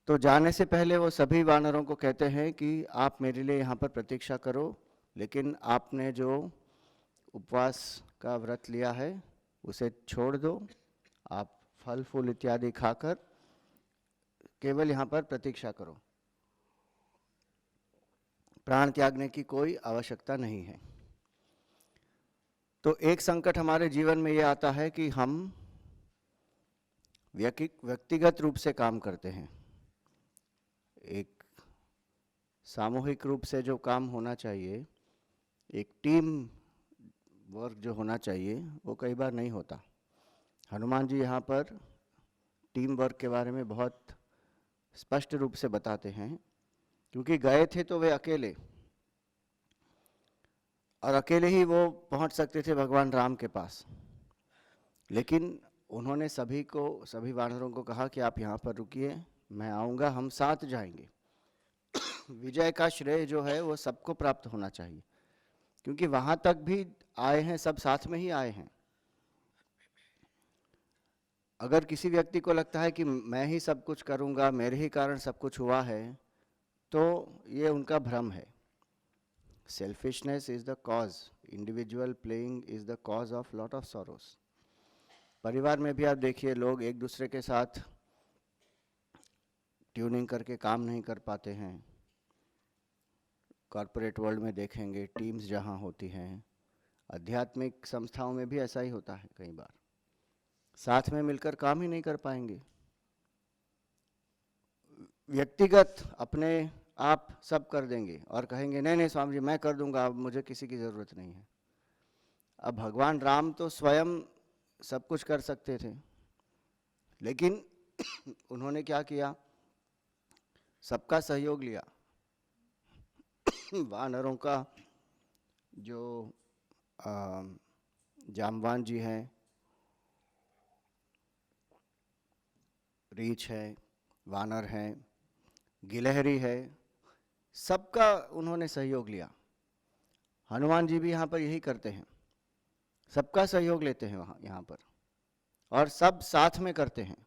S2: तो जाने से पहले वो सभी वानरों को कहते हैं कि आप मेरे लिए यहाँ पर प्रतीक्षा करो, लेकिन आपने जो उपवास का व्रत लिया है उसे छोड़ दो, आप फल फूल इत्यादि खाकर केवल यहाँ पर प्रतीक्षा करो, प्राण त्यागने की कोई आवश्यकता नहीं है। तो एक संकट हमारे जीवन में ये आता है कि हम व्यक्तिगत रूप से काम करते हैं, एक सामूहिक रूप से जो काम होना चाहिए, एक टीम वर्क जो होना चाहिए, वो कई बार नहीं होता। हनुमान जी यहाँ पर टीम वर्क के बारे में बहुत स्पष्ट रूप से बताते हैं, क्योंकि गए थे तो वे अकेले, और अकेले ही वो पहुंच सकते थे भगवान राम के पास, लेकिन उन्होंने सभी वानरों को कहा कि आप यहाँ पर रुकिए, मैं आऊँगा, हम साथ जाएंगे। विजय का श्रेय जो है वो सबको प्राप्त होना चाहिए, क्योंकि वहाँ तक भी आए हैं, सब साथ में ही आए हैं। अगर किसी व्यक्ति को लगता है कि मैं ही सब कुछ करूँगा, मेरे ही कारण सब कुछ हुआ है, तो ये उनका भ्रम है। Selfishness is the cause, individual playing is the cause of lot of sorrows. परिवार में भी आप देखिए, लोग एक दूसरे के साथ ट्यूनिंग करके काम नहीं कर पाते हैं। कॉरपोरेट वर्ल्ड में देखेंगे, टीम्स जहाँ होती हैं, आध्यात्मिक संस्थाओं में भी ऐसा ही होता है, कई बार साथ में मिलकर काम ही नहीं कर पाएंगे। व्यक्तिगत अपने आप सब कर देंगे और कहेंगे नहीं नहीं स्वामी जी मैं कर दूंगा, अब मुझे किसी की ज़रूरत नहीं है। अब भगवान राम तो स्वयं सब कुछ कर सकते थे, लेकिन उन्होंने क्या किया, सबका सहयोग लिया। वानरों का जो जाम्बवान जी हैं, रीछ है, वानर हैं, गिलहरी है, सबका उन्होंने सहयोग लिया। हनुमान जी भी यहाँ पर यही करते हैं, सबका सहयोग लेते हैं यहाँ पर, और सब साथ में करते हैं।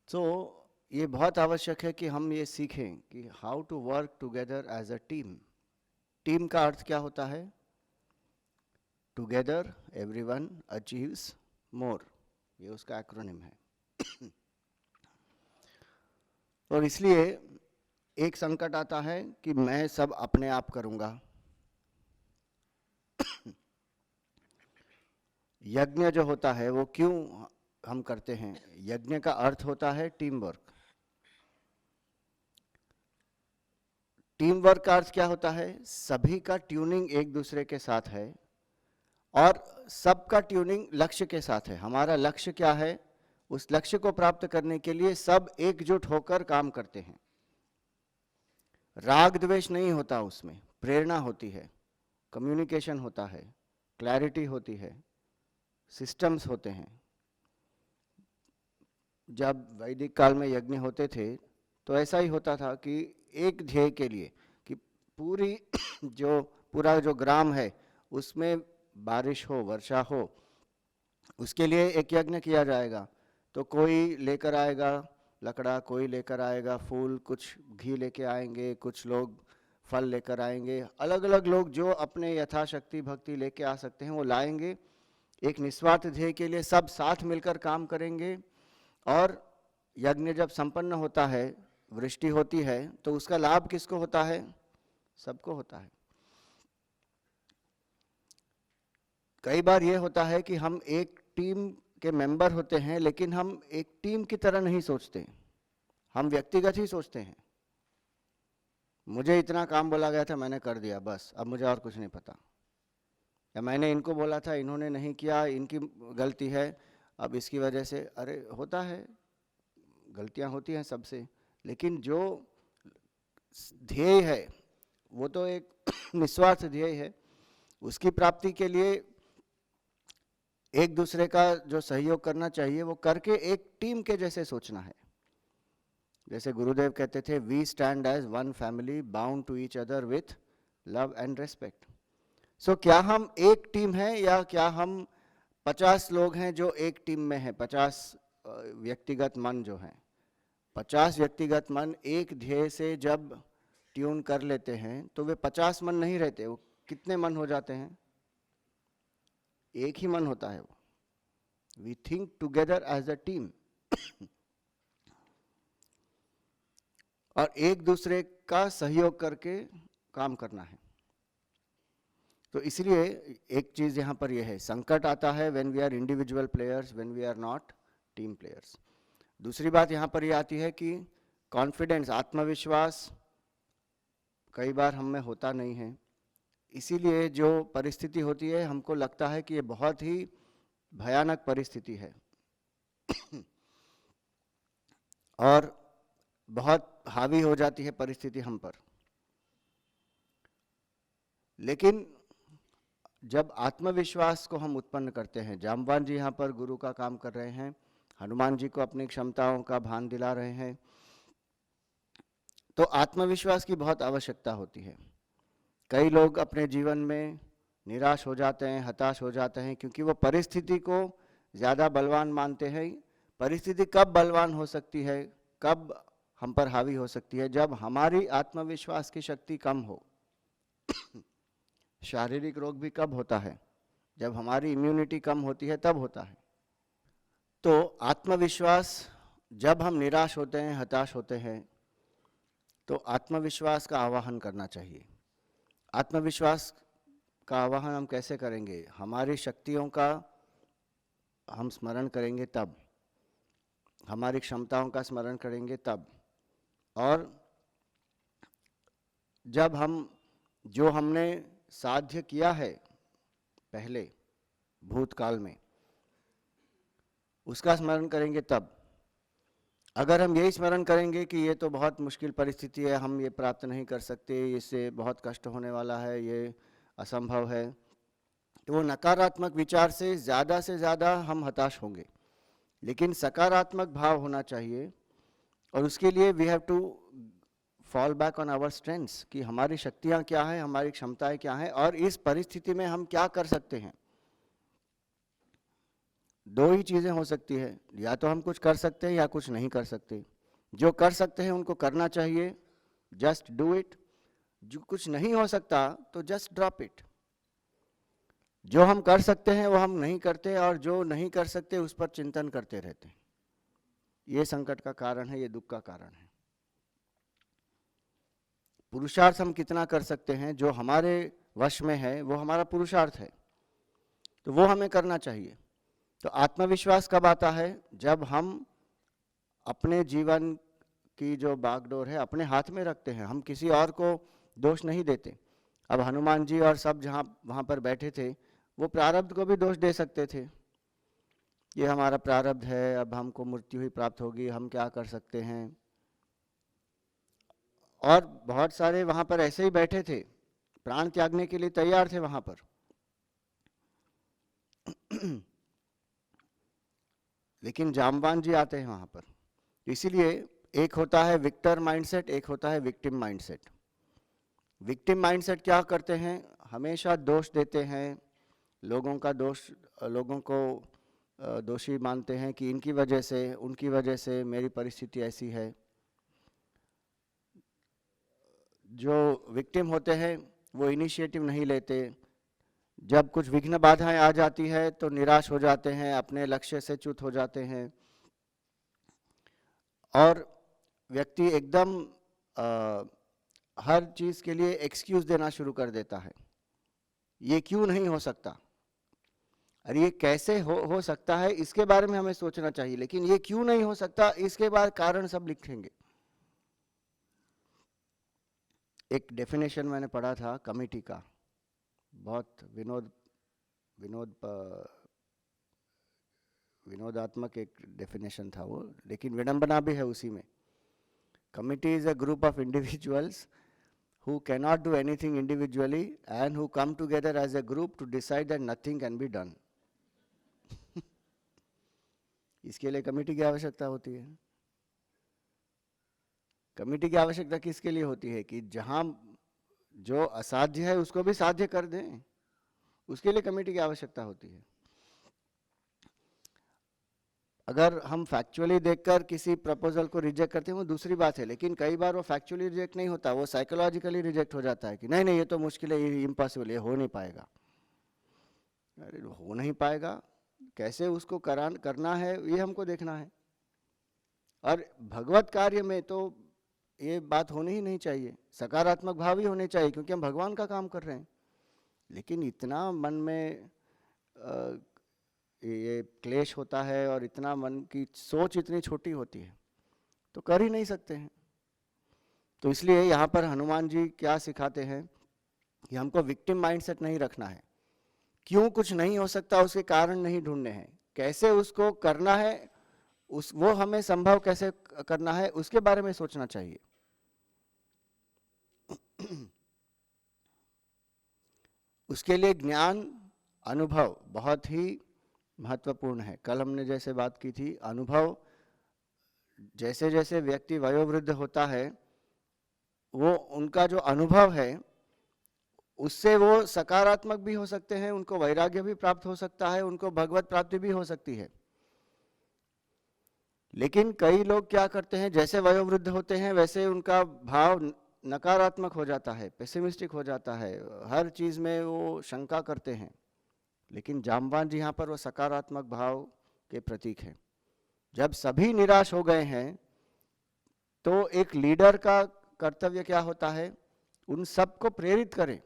S2: तो ये बहुत आवश्यक है कि हम ये सीखें कि how to work together as a team. Team का अर्थ क्या होता है? टुगेदर एवरीवन अचीव्स मोर, ये उसका एक्रोनिम है। और इसलिए एक संकट आता है कि मैं सब अपने आप करूंगा। यज्ञ जो होता है वो क्यों हम करते हैं? यज्ञ का अर्थ होता है टीम वर्क। टीम वर्क का अर्थ क्या होता है? सभी का ट्यूनिंग एक दूसरे के साथ है और सबका ट्यूनिंग लक्ष्य के साथ है। हमारा लक्ष्य क्या है? उस लक्ष्य को प्राप्त करने के लिए सब एकजुट होकर काम करते हैं। राग द्वेष नहीं होता, उसमें प्रेरणा होती है, कम्युनिकेशन होता है, क्लैरिटी होती है, सिस्टम्स होते हैं। जब वैदिक काल में यज्ञ होते थे तो ऐसा ही होता था कि एक ध्येय के लिए, कि पूरा जो ग्राम है उसमें बारिश हो, वर्षा हो, उसके लिए एक यज्ञ किया जाएगा। तो कोई लेकर आएगा लकड़ा, कोई लेकर आएगा फूल, कुछ घी लेके आएंगे, कुछ लोग फल लेकर आएंगे, अलग अलग लोग जो अपने यथाशक्ति भक्ति लेके आ सकते हैं वो लाएंगे। एक निस्वार्थ ध्येय के लिए सब साथ मिलकर काम करेंगे और यज्ञ जब संपन्न होता है वृष्टि होती है तो उसका लाभ किसको होता है? सबको होता है। कई बार ये होता है कि हम एक टीम के मेंबर होते हैं लेकिन हम एक टीम की तरह नहीं सोचते, हम व्यक्तिगत ही सोचते हैं। मुझे इतना काम बोला गया था, मैंने कर दिया, बस अब मुझे और कुछ नहीं पता। या मैंने इनको बोला था, इन्होंने नहीं किया, इनकी गलती है, अब इसकी वजह से। अरे होता है, गलतियां होती हैं सबसे, लेकिन जो ध्येय है वो तो एक निस्वार्थ ध्येय है। उसकी प्राप्ति के लिए एक दूसरे का जो सहयोग करना चाहिए वो करके एक टीम के जैसे सोचना है। जैसे गुरुदेव कहते थे, we stand as one family bound to each other with love and respect. So क्या हम एक टीम है या क्या हम 50 लोग हैं जो एक टीम में हैं? 50 व्यक्तिगत मन जो हैं, 50 व्यक्तिगत मन एक ध्येय से जब ट्यून कर लेते हैं तो वे 50 मन नहीं रहते, वो कितने मन हो जाते हैं? एक ही मन होता है वो। We think together as a team और एक दूसरे का सहयोग करके काम करना है। तो इसलिए एक चीज यहां पर यह है, संकट आता है when we are individual players, when we are not team players. दूसरी बात यहां पर यह आती है कि कॉन्फिडेंस, आत्मविश्वास कई बार हम में होता नहीं है। इसीलिए जो परिस्थिति होती है हमको लगता है कि ये बहुत ही भयानक परिस्थिति है और बहुत हावी हो जाती है परिस्थिति हम पर। लेकिन जब आत्मविश्वास को हम उत्पन्न करते हैं, जामवान जी यहाँ पर गुरु का काम कर रहे हैं, हनुमान जी को अपनी क्षमताओं का भान दिला रहे हैं, तो आत्मविश्वास की बहुत आवश्यकता होती है। कई लोग अपने जीवन में निराश हो जाते हैं, हताश हो जाते हैं, क्योंकि वो परिस्थिति को ज़्यादा बलवान मानते हैं। परिस्थिति कब बलवान हो सकती है, कब हम पर हावी हो सकती है? जब हमारी आत्मविश्वास की शक्ति कम हो। शारीरिक रोग भी कब होता है? जब हमारी इम्यूनिटी कम होती है तब होता है। तो आत्मविश्वास, जब हम निराश होते हैं, हताश होते हैं, तो आत्मविश्वास का आवाहन करना चाहिए। आत्मविश्वास का आवाहन हम कैसे करेंगे? हमारी शक्तियों का हम स्मरण करेंगे तब, हमारी क्षमताओं का स्मरण करेंगे तब, और जब हम जो हमने साध्य किया है पहले भूतकाल में उसका स्मरण करेंगे तब। अगर हम यही स्मरण करेंगे कि ये तो बहुत मुश्किल परिस्थिति है, हम ये प्राप्त नहीं कर सकते, इससे बहुत कष्ट होने वाला है, ये असंभव है, तो वो नकारात्मक विचार से ज़्यादा हम हताश होंगे। लेकिन सकारात्मक भाव होना चाहिए और उसके लिए we have to fall back on our strengths, कि हमारी शक्तियाँ क्या हैं, हमारी क्षमताएं क्या हैं और इस परिस्थिति में हम क्या कर सकते हैं। दो ही चीज़ें हो सकती है, या तो हम कुछ कर सकते हैं या कुछ नहीं कर सकते। जो कर सकते हैं उनको करना चाहिए, जस्ट डू इट। जो कुछ नहीं हो सकता तो जस्ट ड्रॉप इट। जो हम कर सकते हैं वो हम नहीं करते और जो नहीं कर सकते उस पर चिंतन करते रहते हैं। ये संकट का कारण है, ये दुख का कारण है। पुरुषार्थ हम कितना कर सकते हैं, जो हमारे वश में है वो हमारा पुरुषार्थ है, तो वो हमें करना चाहिए। तो आत्मविश्वास कब आता है? जब हम अपने जीवन की जो बागडोर है अपने हाथ में रखते हैं, हम किसी और को दोष नहीं देते। अब हनुमान जी और सब जहाँ वहाँ पर बैठे थे वो प्रारब्ध को भी दोष दे सकते थे, ये हमारा प्रारब्ध है, अब हमको मृत्यु ही प्राप्त होगी, हम क्या कर सकते हैं। और बहुत सारे वहाँ पर ऐसे ही बैठे थे, प्राण त्यागने के लिए तैयार थे वहाँ पर। लेकिन जामवान जी आते हैं वहाँ पर। इसीलिए एक होता है विक्टर माइंडसेट, एक होता है विक्टिम माइंडसेट। विक्टिम माइंडसेट क्या करते हैं? हमेशा दोष देते हैं, लोगों का दोष, लोगों को दोषी मानते हैं कि इनकी वजह से, उनकी वजह से मेरी परिस्थिति ऐसी है। जो विक्टिम होते हैं वो इनिशिएटिव नहीं लेते। जब कुछ विघ्न बाधाएं आ जाती है तो निराश हो जाते हैं, अपने लक्ष्य से च्युत हो जाते हैं और व्यक्ति एकदम हर चीज के लिए एक्सक्यूज देना शुरू कर देता है, ये क्यों नहीं हो सकता, अरे ये कैसे हो सकता है, इसके बारे में हमें सोचना चाहिए, लेकिन ये क्यों नहीं हो सकता इसके बाद कारण सब लिखेंगे। एक डेफिनेशन मैंने पढ़ा था कमिटी का, बहुत विनोदात्मक एक डेफिनेशन था वो, लेकिन विडंबना भी है उसी में। Committee is a group of individuals who cannot do anything individually and who come together as a group to decide that nothing can be done. इसके लिए कमेटी की आवश्यकता होती है। कमेटी की आवश्यकता किसके लिए होती है कि जहां जो असाध्य है उसको भी साध्य कर दें, उसके लिए कमेटी की आवश्यकता होती है। अगर हम फैक्चुअली देखकर किसी प्रपोजल को रिजेक्ट करते हैं वो दूसरी बात है, लेकिन कई बार वो फैक्चुअली रिजेक्ट नहीं होता, वो साइकोलॉजिकली रिजेक्ट हो जाता है कि नहीं नहीं ये तो मुश्किल है, ये इम्पॉसिबल, ये हो नहीं पाएगा। अरे हो नहीं पाएगा, कैसे उसको करना है ये हमको देखना है। और भगवत कार्य में तो ये बात होनी ही नहीं चाहिए, सकारात्मक भाव ही होने चाहिए, क्योंकि हम भगवान का काम कर रहे हैं। लेकिन इतना मन में ये क्लेश होता है और इतना मन की सोच इतनी छोटी होती है तो कर ही नहीं सकते हैं। तो इसलिए यहाँ पर हनुमान जी क्या सिखाते हैं कि हमको विक्टिम माइंडसेट नहीं रखना है, क्यों कुछ नहीं हो सकता उसके कारण नहीं ढूंढने हैं, कैसे उसको करना है, वो हमें संभव कैसे करना है उसके बारे में सोचना चाहिए। उसके लिए ज्ञान अनुभव बहुत ही महत्वपूर्ण है। कल हमने जैसे बात की थी, अनुभव जैसे जैसे व्यक्ति वयोवृद्ध होता है वो उनका जो अनुभव है उससे वो सकारात्मक भी हो सकते हैं, उनको वैराग्य भी प्राप्त हो सकता है, उनको भगवत प्राप्ति भी हो सकती है। लेकिन कई लोग क्या करते हैं, जैसे वयोवृद्ध होते हैं वैसे उनका भाव नकारात्मक हो जाता है, पेसिमिस्टिक हो जाता है, हर चीज में वो शंका करते हैं। लेकिन जामवान जी यहाँ पर वो सकारात्मक भाव के प्रतीक हैं। जब सभी निराश हो गए हैं तो एक लीडर का कर्तव्य क्या होता है, उन सबको प्रेरित करें।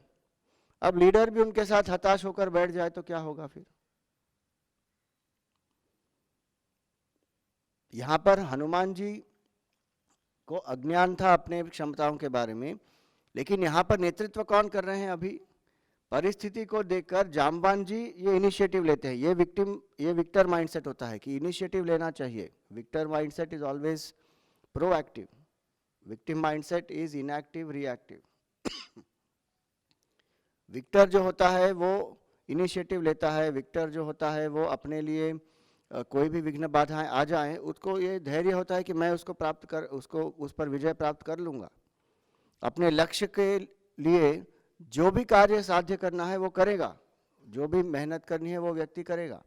S2: अब लीडर भी उनके साथ हताश होकर बैठ जाए तो क्या होगा फिर। यहां पर हनुमान जी को अज्ञान था अपने क्षमताओं के बारे में, लेकिन यहां पर नेतृत्व कौन कर रहे हैं, अभी परिस्थिति को देखकर जामवान जी ये इनिशिएटिव लेते हैं। ये विक्टर माइंडसेट होता है कि इनिशिएटिव लेना चाहिए। Victor mindset is always proactive, victim mindset is inactive reactive. Victor जो होता है वो इनिशिएटिव लेता है, विक्टर जो होता है वो अपने लिए कोई भी विघ्न बाधाएं आ जाएं उसको ये धैर्य होता है कि मैं उसको उस पर विजय प्राप्त कर लूंगा। अपने लक्ष्य के लिए जो भी कार्य साध्य करना है वो करेगा, जो भी मेहनत करनी है वो व्यक्ति करेगा।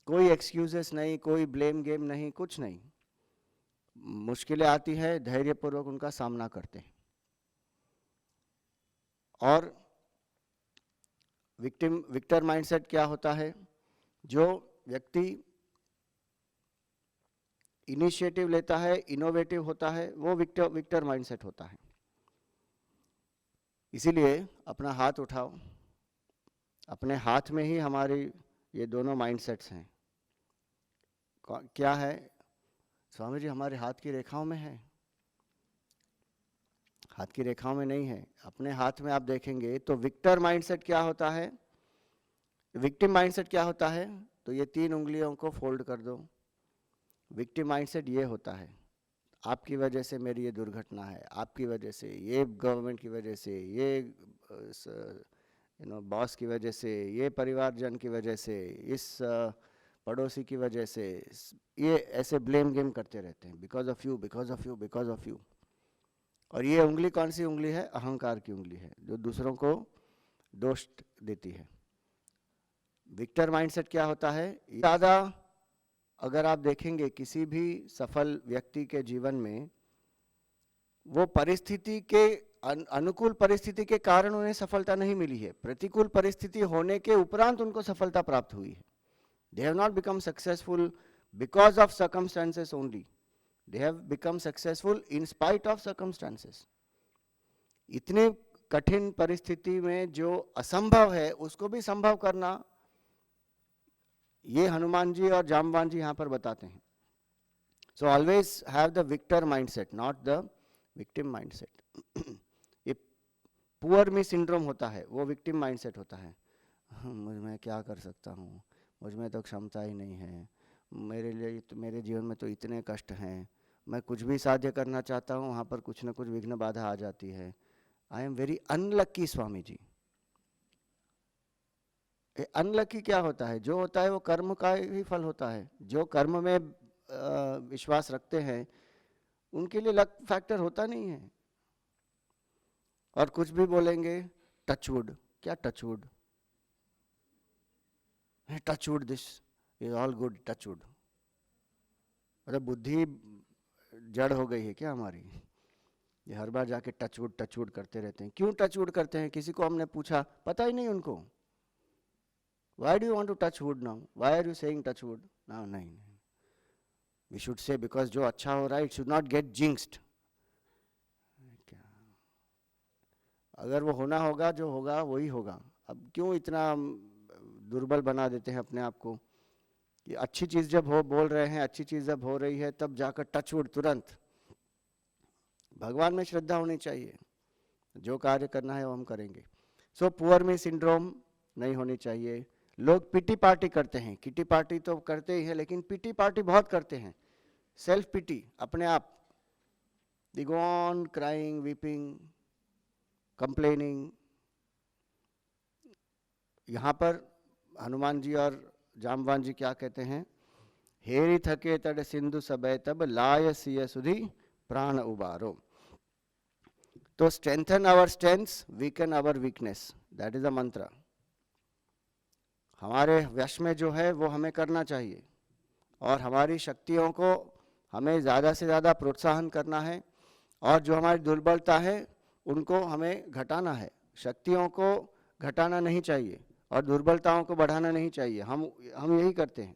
S2: कोई एक्सक्यूजेस नहीं, कोई ब्लेम गेम नहीं, कुछ नहीं। मुश्किलें आती है धैर्यपूर्वक उनका सामना करते हैं। और विक्टर माइंडसेट क्या होता है, जो व्यक्ति इनिशिएटिव लेता है, इनोवेटिव होता है, वो विक्टर माइंडसेट होता है। इसीलिए अपना हाथ उठाओ, अपने हाथ में ही हमारी ये दोनों माइंडसेट्स हैं। क्या है स्वामी जी, हमारे हाथ की रेखाओं में है, हाथ की रेखाओं में नहीं है। अपने हाथ में आप देखेंगे तो विक्टर माइंडसेट क्या होता है, विक्टिम माइंडसेट क्या होता है, तो ये 3 उंगलियों को फोल्ड कर दो। विक्टिम माइंडसेट ये होता है, आपकी वजह से मेरी ये दुर्घटना है, आपकी वजह से, ये गवर्नमेंट की वजह से, ये बॉस की वजह से, ये परिवारजन की वजह से, इस पड़ोसी की वजह से, ये ऐसे ब्लेम गेम करते रहते हैं, because of you, because of you, because of you. और ये उंगली कौन सी उंगली है, अहंकार की उंगली है, जो दूसरों को दोष देती है। विक्टर माइंडसेट क्या होता है, ज़्यादा अगर आप देखेंगे किसी भी सफल व्यक्ति के जीवन में, वो परिस्थिति के अनुकूल परिस्थिति के कारण उन्हें सफलता नहीं मिली है, प्रतिकूल परिस्थिति होने के उपरांत उनको सफलता प्राप्त हुई है। They have not become successful because of circumstances only, They have become successful in spite of circumstances. इतने कठिन परिस्थिति में जो असंभव है उसको भी संभव करना, ये हनुमान जी और जामवान जी यहाँ पर बताते हैं. So always have the victor mindset, not the victim mindset. ये पुअर मी सिंड्रोम होता है, वो विक्टिम माइंडसेट होता है. मुझ में क्या कर सकता हूँ, मुझ में तो क्षमता ही नहीं है, मेरे लिए तो, मेरे जीवन में तो इतने कष्ट हैं, मैं कुछ भी साध्य करना चाहता हूँ वहाँ पर कुछ ना कुछ विघ्न बाधा आ जाती है. I am very unlucky Swami ji. Unlucky क्या होता है? जो होता है वो कर्म का ही फल होता है. जो कर्म में विश्वास रखते हैं उनके लिए लक फैक्टर होता नहीं है. और कुछ भी बोलेंगे टचवुड. क्या touchwood? Touchwood, this is all good, touchwood. अरे बुद्धि जड़ हो गई है क्या हमारी? ये हर बार जाके टचवुड टचवुड करते रहते हैं. क्यों टचवुड करते हैं? किसी को हमने पूछा, पता ही नहीं उनको. Why do you want to touch wood now? Why are you saying touch wood? No, नहीं. We should say because जो अच्छा हो रहा है, it should not get jinxed. अगर वो होना होगा, जो होगा वही होगा. अब क्यों इतना दुर्बल बना देते हैं अपने आप को? कि अच्छी चीज जब हो, बोल रहे हैं, अच्छी चीज जब हो रही है तब जाकर टच वुड तुरंत. भगवान में श्रद्धा होनी चाहिए. जो कार्य करना है वो हम करेंगे. सो पुअर मी सिंड्रोम नहीं होनी चाहिए. लोग पिटी पार्टी करते हैं. किटी पार्टी तो करते ही हैं, लेकिन पिटी पार्टी बहुत करते हैं. सेल्फ पिटी, अपने आप. They go on crying, weeping, complaining. यहाँ पर हनुमान जी और जामवान जी क्या कहते हैं? हेरी थके तड़ सिंधु सबे तब लाय सिय सुधी प्राण उबारो. तो strengthen our strengths, weaken our weakness. That is a mantra. हमारे वश में जो है वो हमें करना चाहिए और हमारी शक्तियों को हमें ज़्यादा से ज़्यादा प्रोत्साहन करना है. और जो हमारी दुर्बलता है उनको हमें घटाना है. शक्तियों को घटाना नहीं चाहिए और दुर्बलताओं को बढ़ाना नहीं चाहिए. हम यही करते हैं.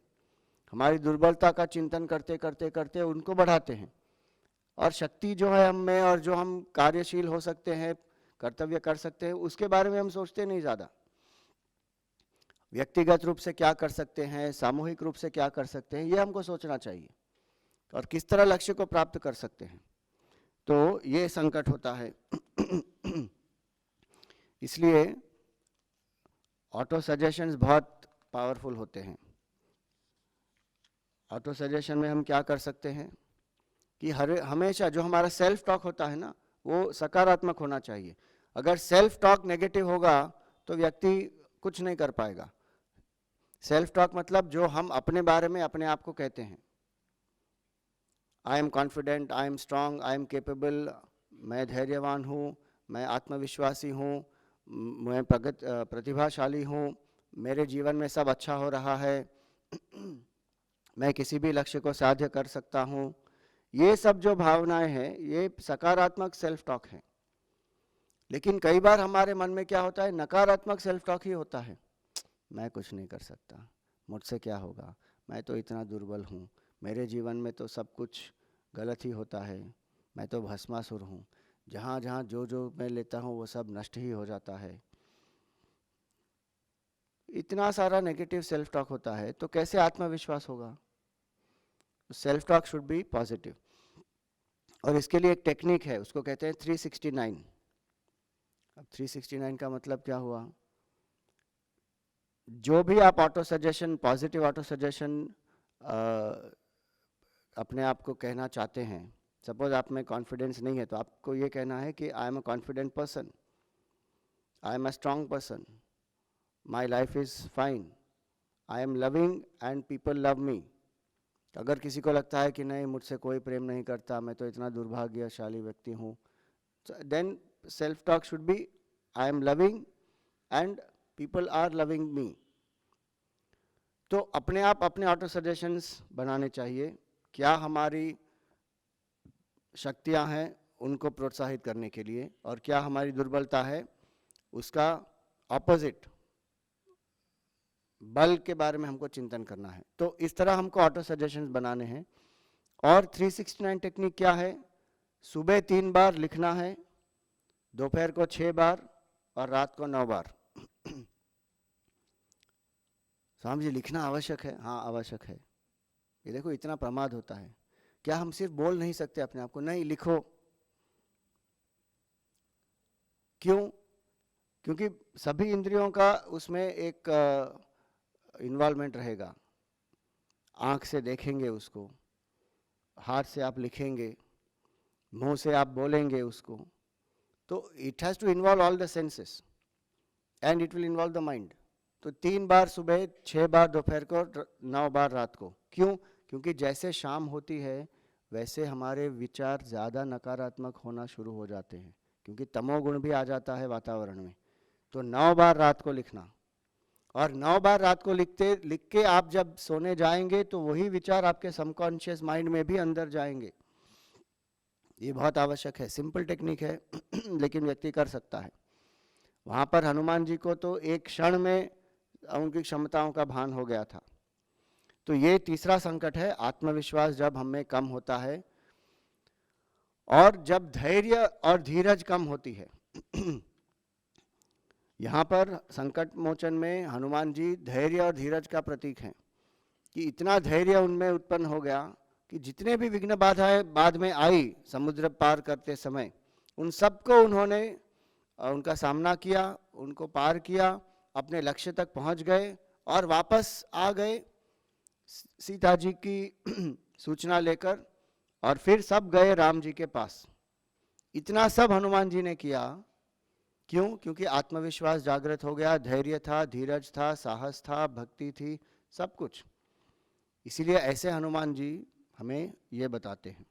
S2: हमारी दुर्बलता का चिंतन करते करते करते उनको बढ़ाते हैं. और शक्ति जो है हम में, और जो हम कार्यशील हो सकते हैं, कर्तव्य कर सकते हैं, उसके बारे में हम सोचते नहीं ज़्यादा. व्यक्तिगत रूप से क्या कर सकते हैं, सामूहिक रूप से क्या कर सकते हैं, ये हमको सोचना चाहिए. और किस तरह लक्ष्य को प्राप्त कर सकते हैं. तो ये संकट होता है. इसलिए ऑटो सजेशंस बहुत पावरफुल होते हैं. ऑटो सजेशन में हम क्या कर सकते हैं कि हमेशा जो हमारा सेल्फ टॉक होता है ना, वो सकारात्मक होना चाहिए. अगर सेल्फ टॉक नेगेटिव होगा तो व्यक्ति कुछ नहीं कर पाएगा. सेल्फ टॉक मतलब जो हम अपने बारे में अपने आप को कहते हैं. I am confident, I am strong, I am capable, मैं धैर्यवान हूँ, मैं आत्मविश्वासी हूँ, मैं प्रतिभाशाली हूँ, मेरे जीवन में सब अच्छा हो रहा है, मैं किसी भी लक्ष्य को साध्य कर सकता हूँ. ये सब जो भावनाएं हैं ये सकारात्मक सेल्फ टॉक है. लेकिन कई बार हमारे मन में क्या होता है? नकारात्मक सेल्फ टॉक ही होता है. मैं कुछ नहीं कर सकता, मुझसे क्या होगा, मैं तो इतना दुर्बल हूँ, मेरे जीवन में तो सब कुछ गलत ही होता है, मैं तो भस्मासुर हूँ, जहाँ जहाँ जो जो मैं लेता हूँ वो सब नष्ट ही हो जाता है. इतना सारा नेगेटिव सेल्फ टॉक होता है तो कैसे आत्मविश्वास होगा? Self talk should B positive. और इसके लिए एक टेक्निक है, उसको कहते हैं 369. अब 369 का मतलब क्या हुआ? जो भी आप auto suggestion, positive auto suggestion अपने आप को कहना चाहते हैं. सपोज आप में कॉन्फिडेंस नहीं है तो आपको ये कहना है कि I am a confident person, I am a strong person, my life is fine, I am loving and people love me. अगर किसी को लगता है कि नहीं, मुझसे कोई प्रेम नहीं करता, मैं तो इतना दुर्भाग्यशाली व्यक्ति हूँ, then self talk should be I am loving and people are loving me. तो अपने आप अपने ऑटो सजेशंस बनाने चाहिए. क्या हमारी शक्तियां हैं उनको प्रोत्साहित करने के लिए, और क्या हमारी दुर्बलता है उसका ऑपोजिट बल के बारे में हमको चिंतन करना है. तो इस तरह हमको ऑटो सजेशंस बनाने हैं. और 369 टेक्निक क्या है? सुबह 3 बार लिखना है, दोपहर को 6 बार और रात को 9 बार। स्वामी जी लिखना आवश्यक है? हाँ आवश्यक है। ये देखो इतना प्रमाद होता है। क्या हम सिर्फ बोल नहीं सकते अपने आप को? नहीं, लिखो। क्यों? क्योंकि सभी इंद्रियों का उसमें एक इन्वॉल्वमेंट रहेगा। आंख से देखेंगे उसको, हाथ से आप लिखेंगे, मुंह से आप बोलेंगे उसको, तो it has to involve all the senses and it will involve the mind. तो 3 बार सुबह, 6 बार दोपहर को, 9 बार रात को। क्यों? क्योंकि जैसे शाम होती है वैसे हमारे विचार ज़्यादा नकारात्मक होना शुरू हो जाते हैं, क्योंकि तमोगुण भी आ जाता है वातावरण में। तो 9 बार रात को लिखना, और 9 बार रात को लिख के आप जब सोने जाएंगे तो वही विचार आपके सबकॉन्शियस माइंड में भी अंदर जाएंगे। ये बहुत आवश्यक है। सिंपल टेक्निक है लेकिन व्यक्ति कर सकता है। वहाँ पर हनुमान जी को तो एक क्षण में उनकी क्षमताओं का भान हो गया था। तो ये तीसरा संकट है, आत्मविश्वास जब हम में कम होता है और जब धैर्य और धीरज कम होती है। यहाँ पर संकट मोचन में हनुमान जी धैर्य और धीरज का प्रतीक हैं कि इतना धैर्य उनमें उत्पन्न हो गया कि जितने भी विघ्न बाधाएं बाद में आई समुद्र पार करते समय, उन सबको उन्होंने उनका सामना किया, उनको पार किया, अपने लक्ष्य तक पहुंच गए और वापस आ गए सीता जी की सूचना लेकर, और फिर सब गए राम जी के पास। इतना सब हनुमान जी ने किया। क्यों? क्योंकि आत्मविश्वास जागृत हो गया, धैर्य था, धीरज था, साहस था, भक्ति थी, सब कुछ। इसीलिए ऐसे हनुमान जी हमें ये बताते हैं।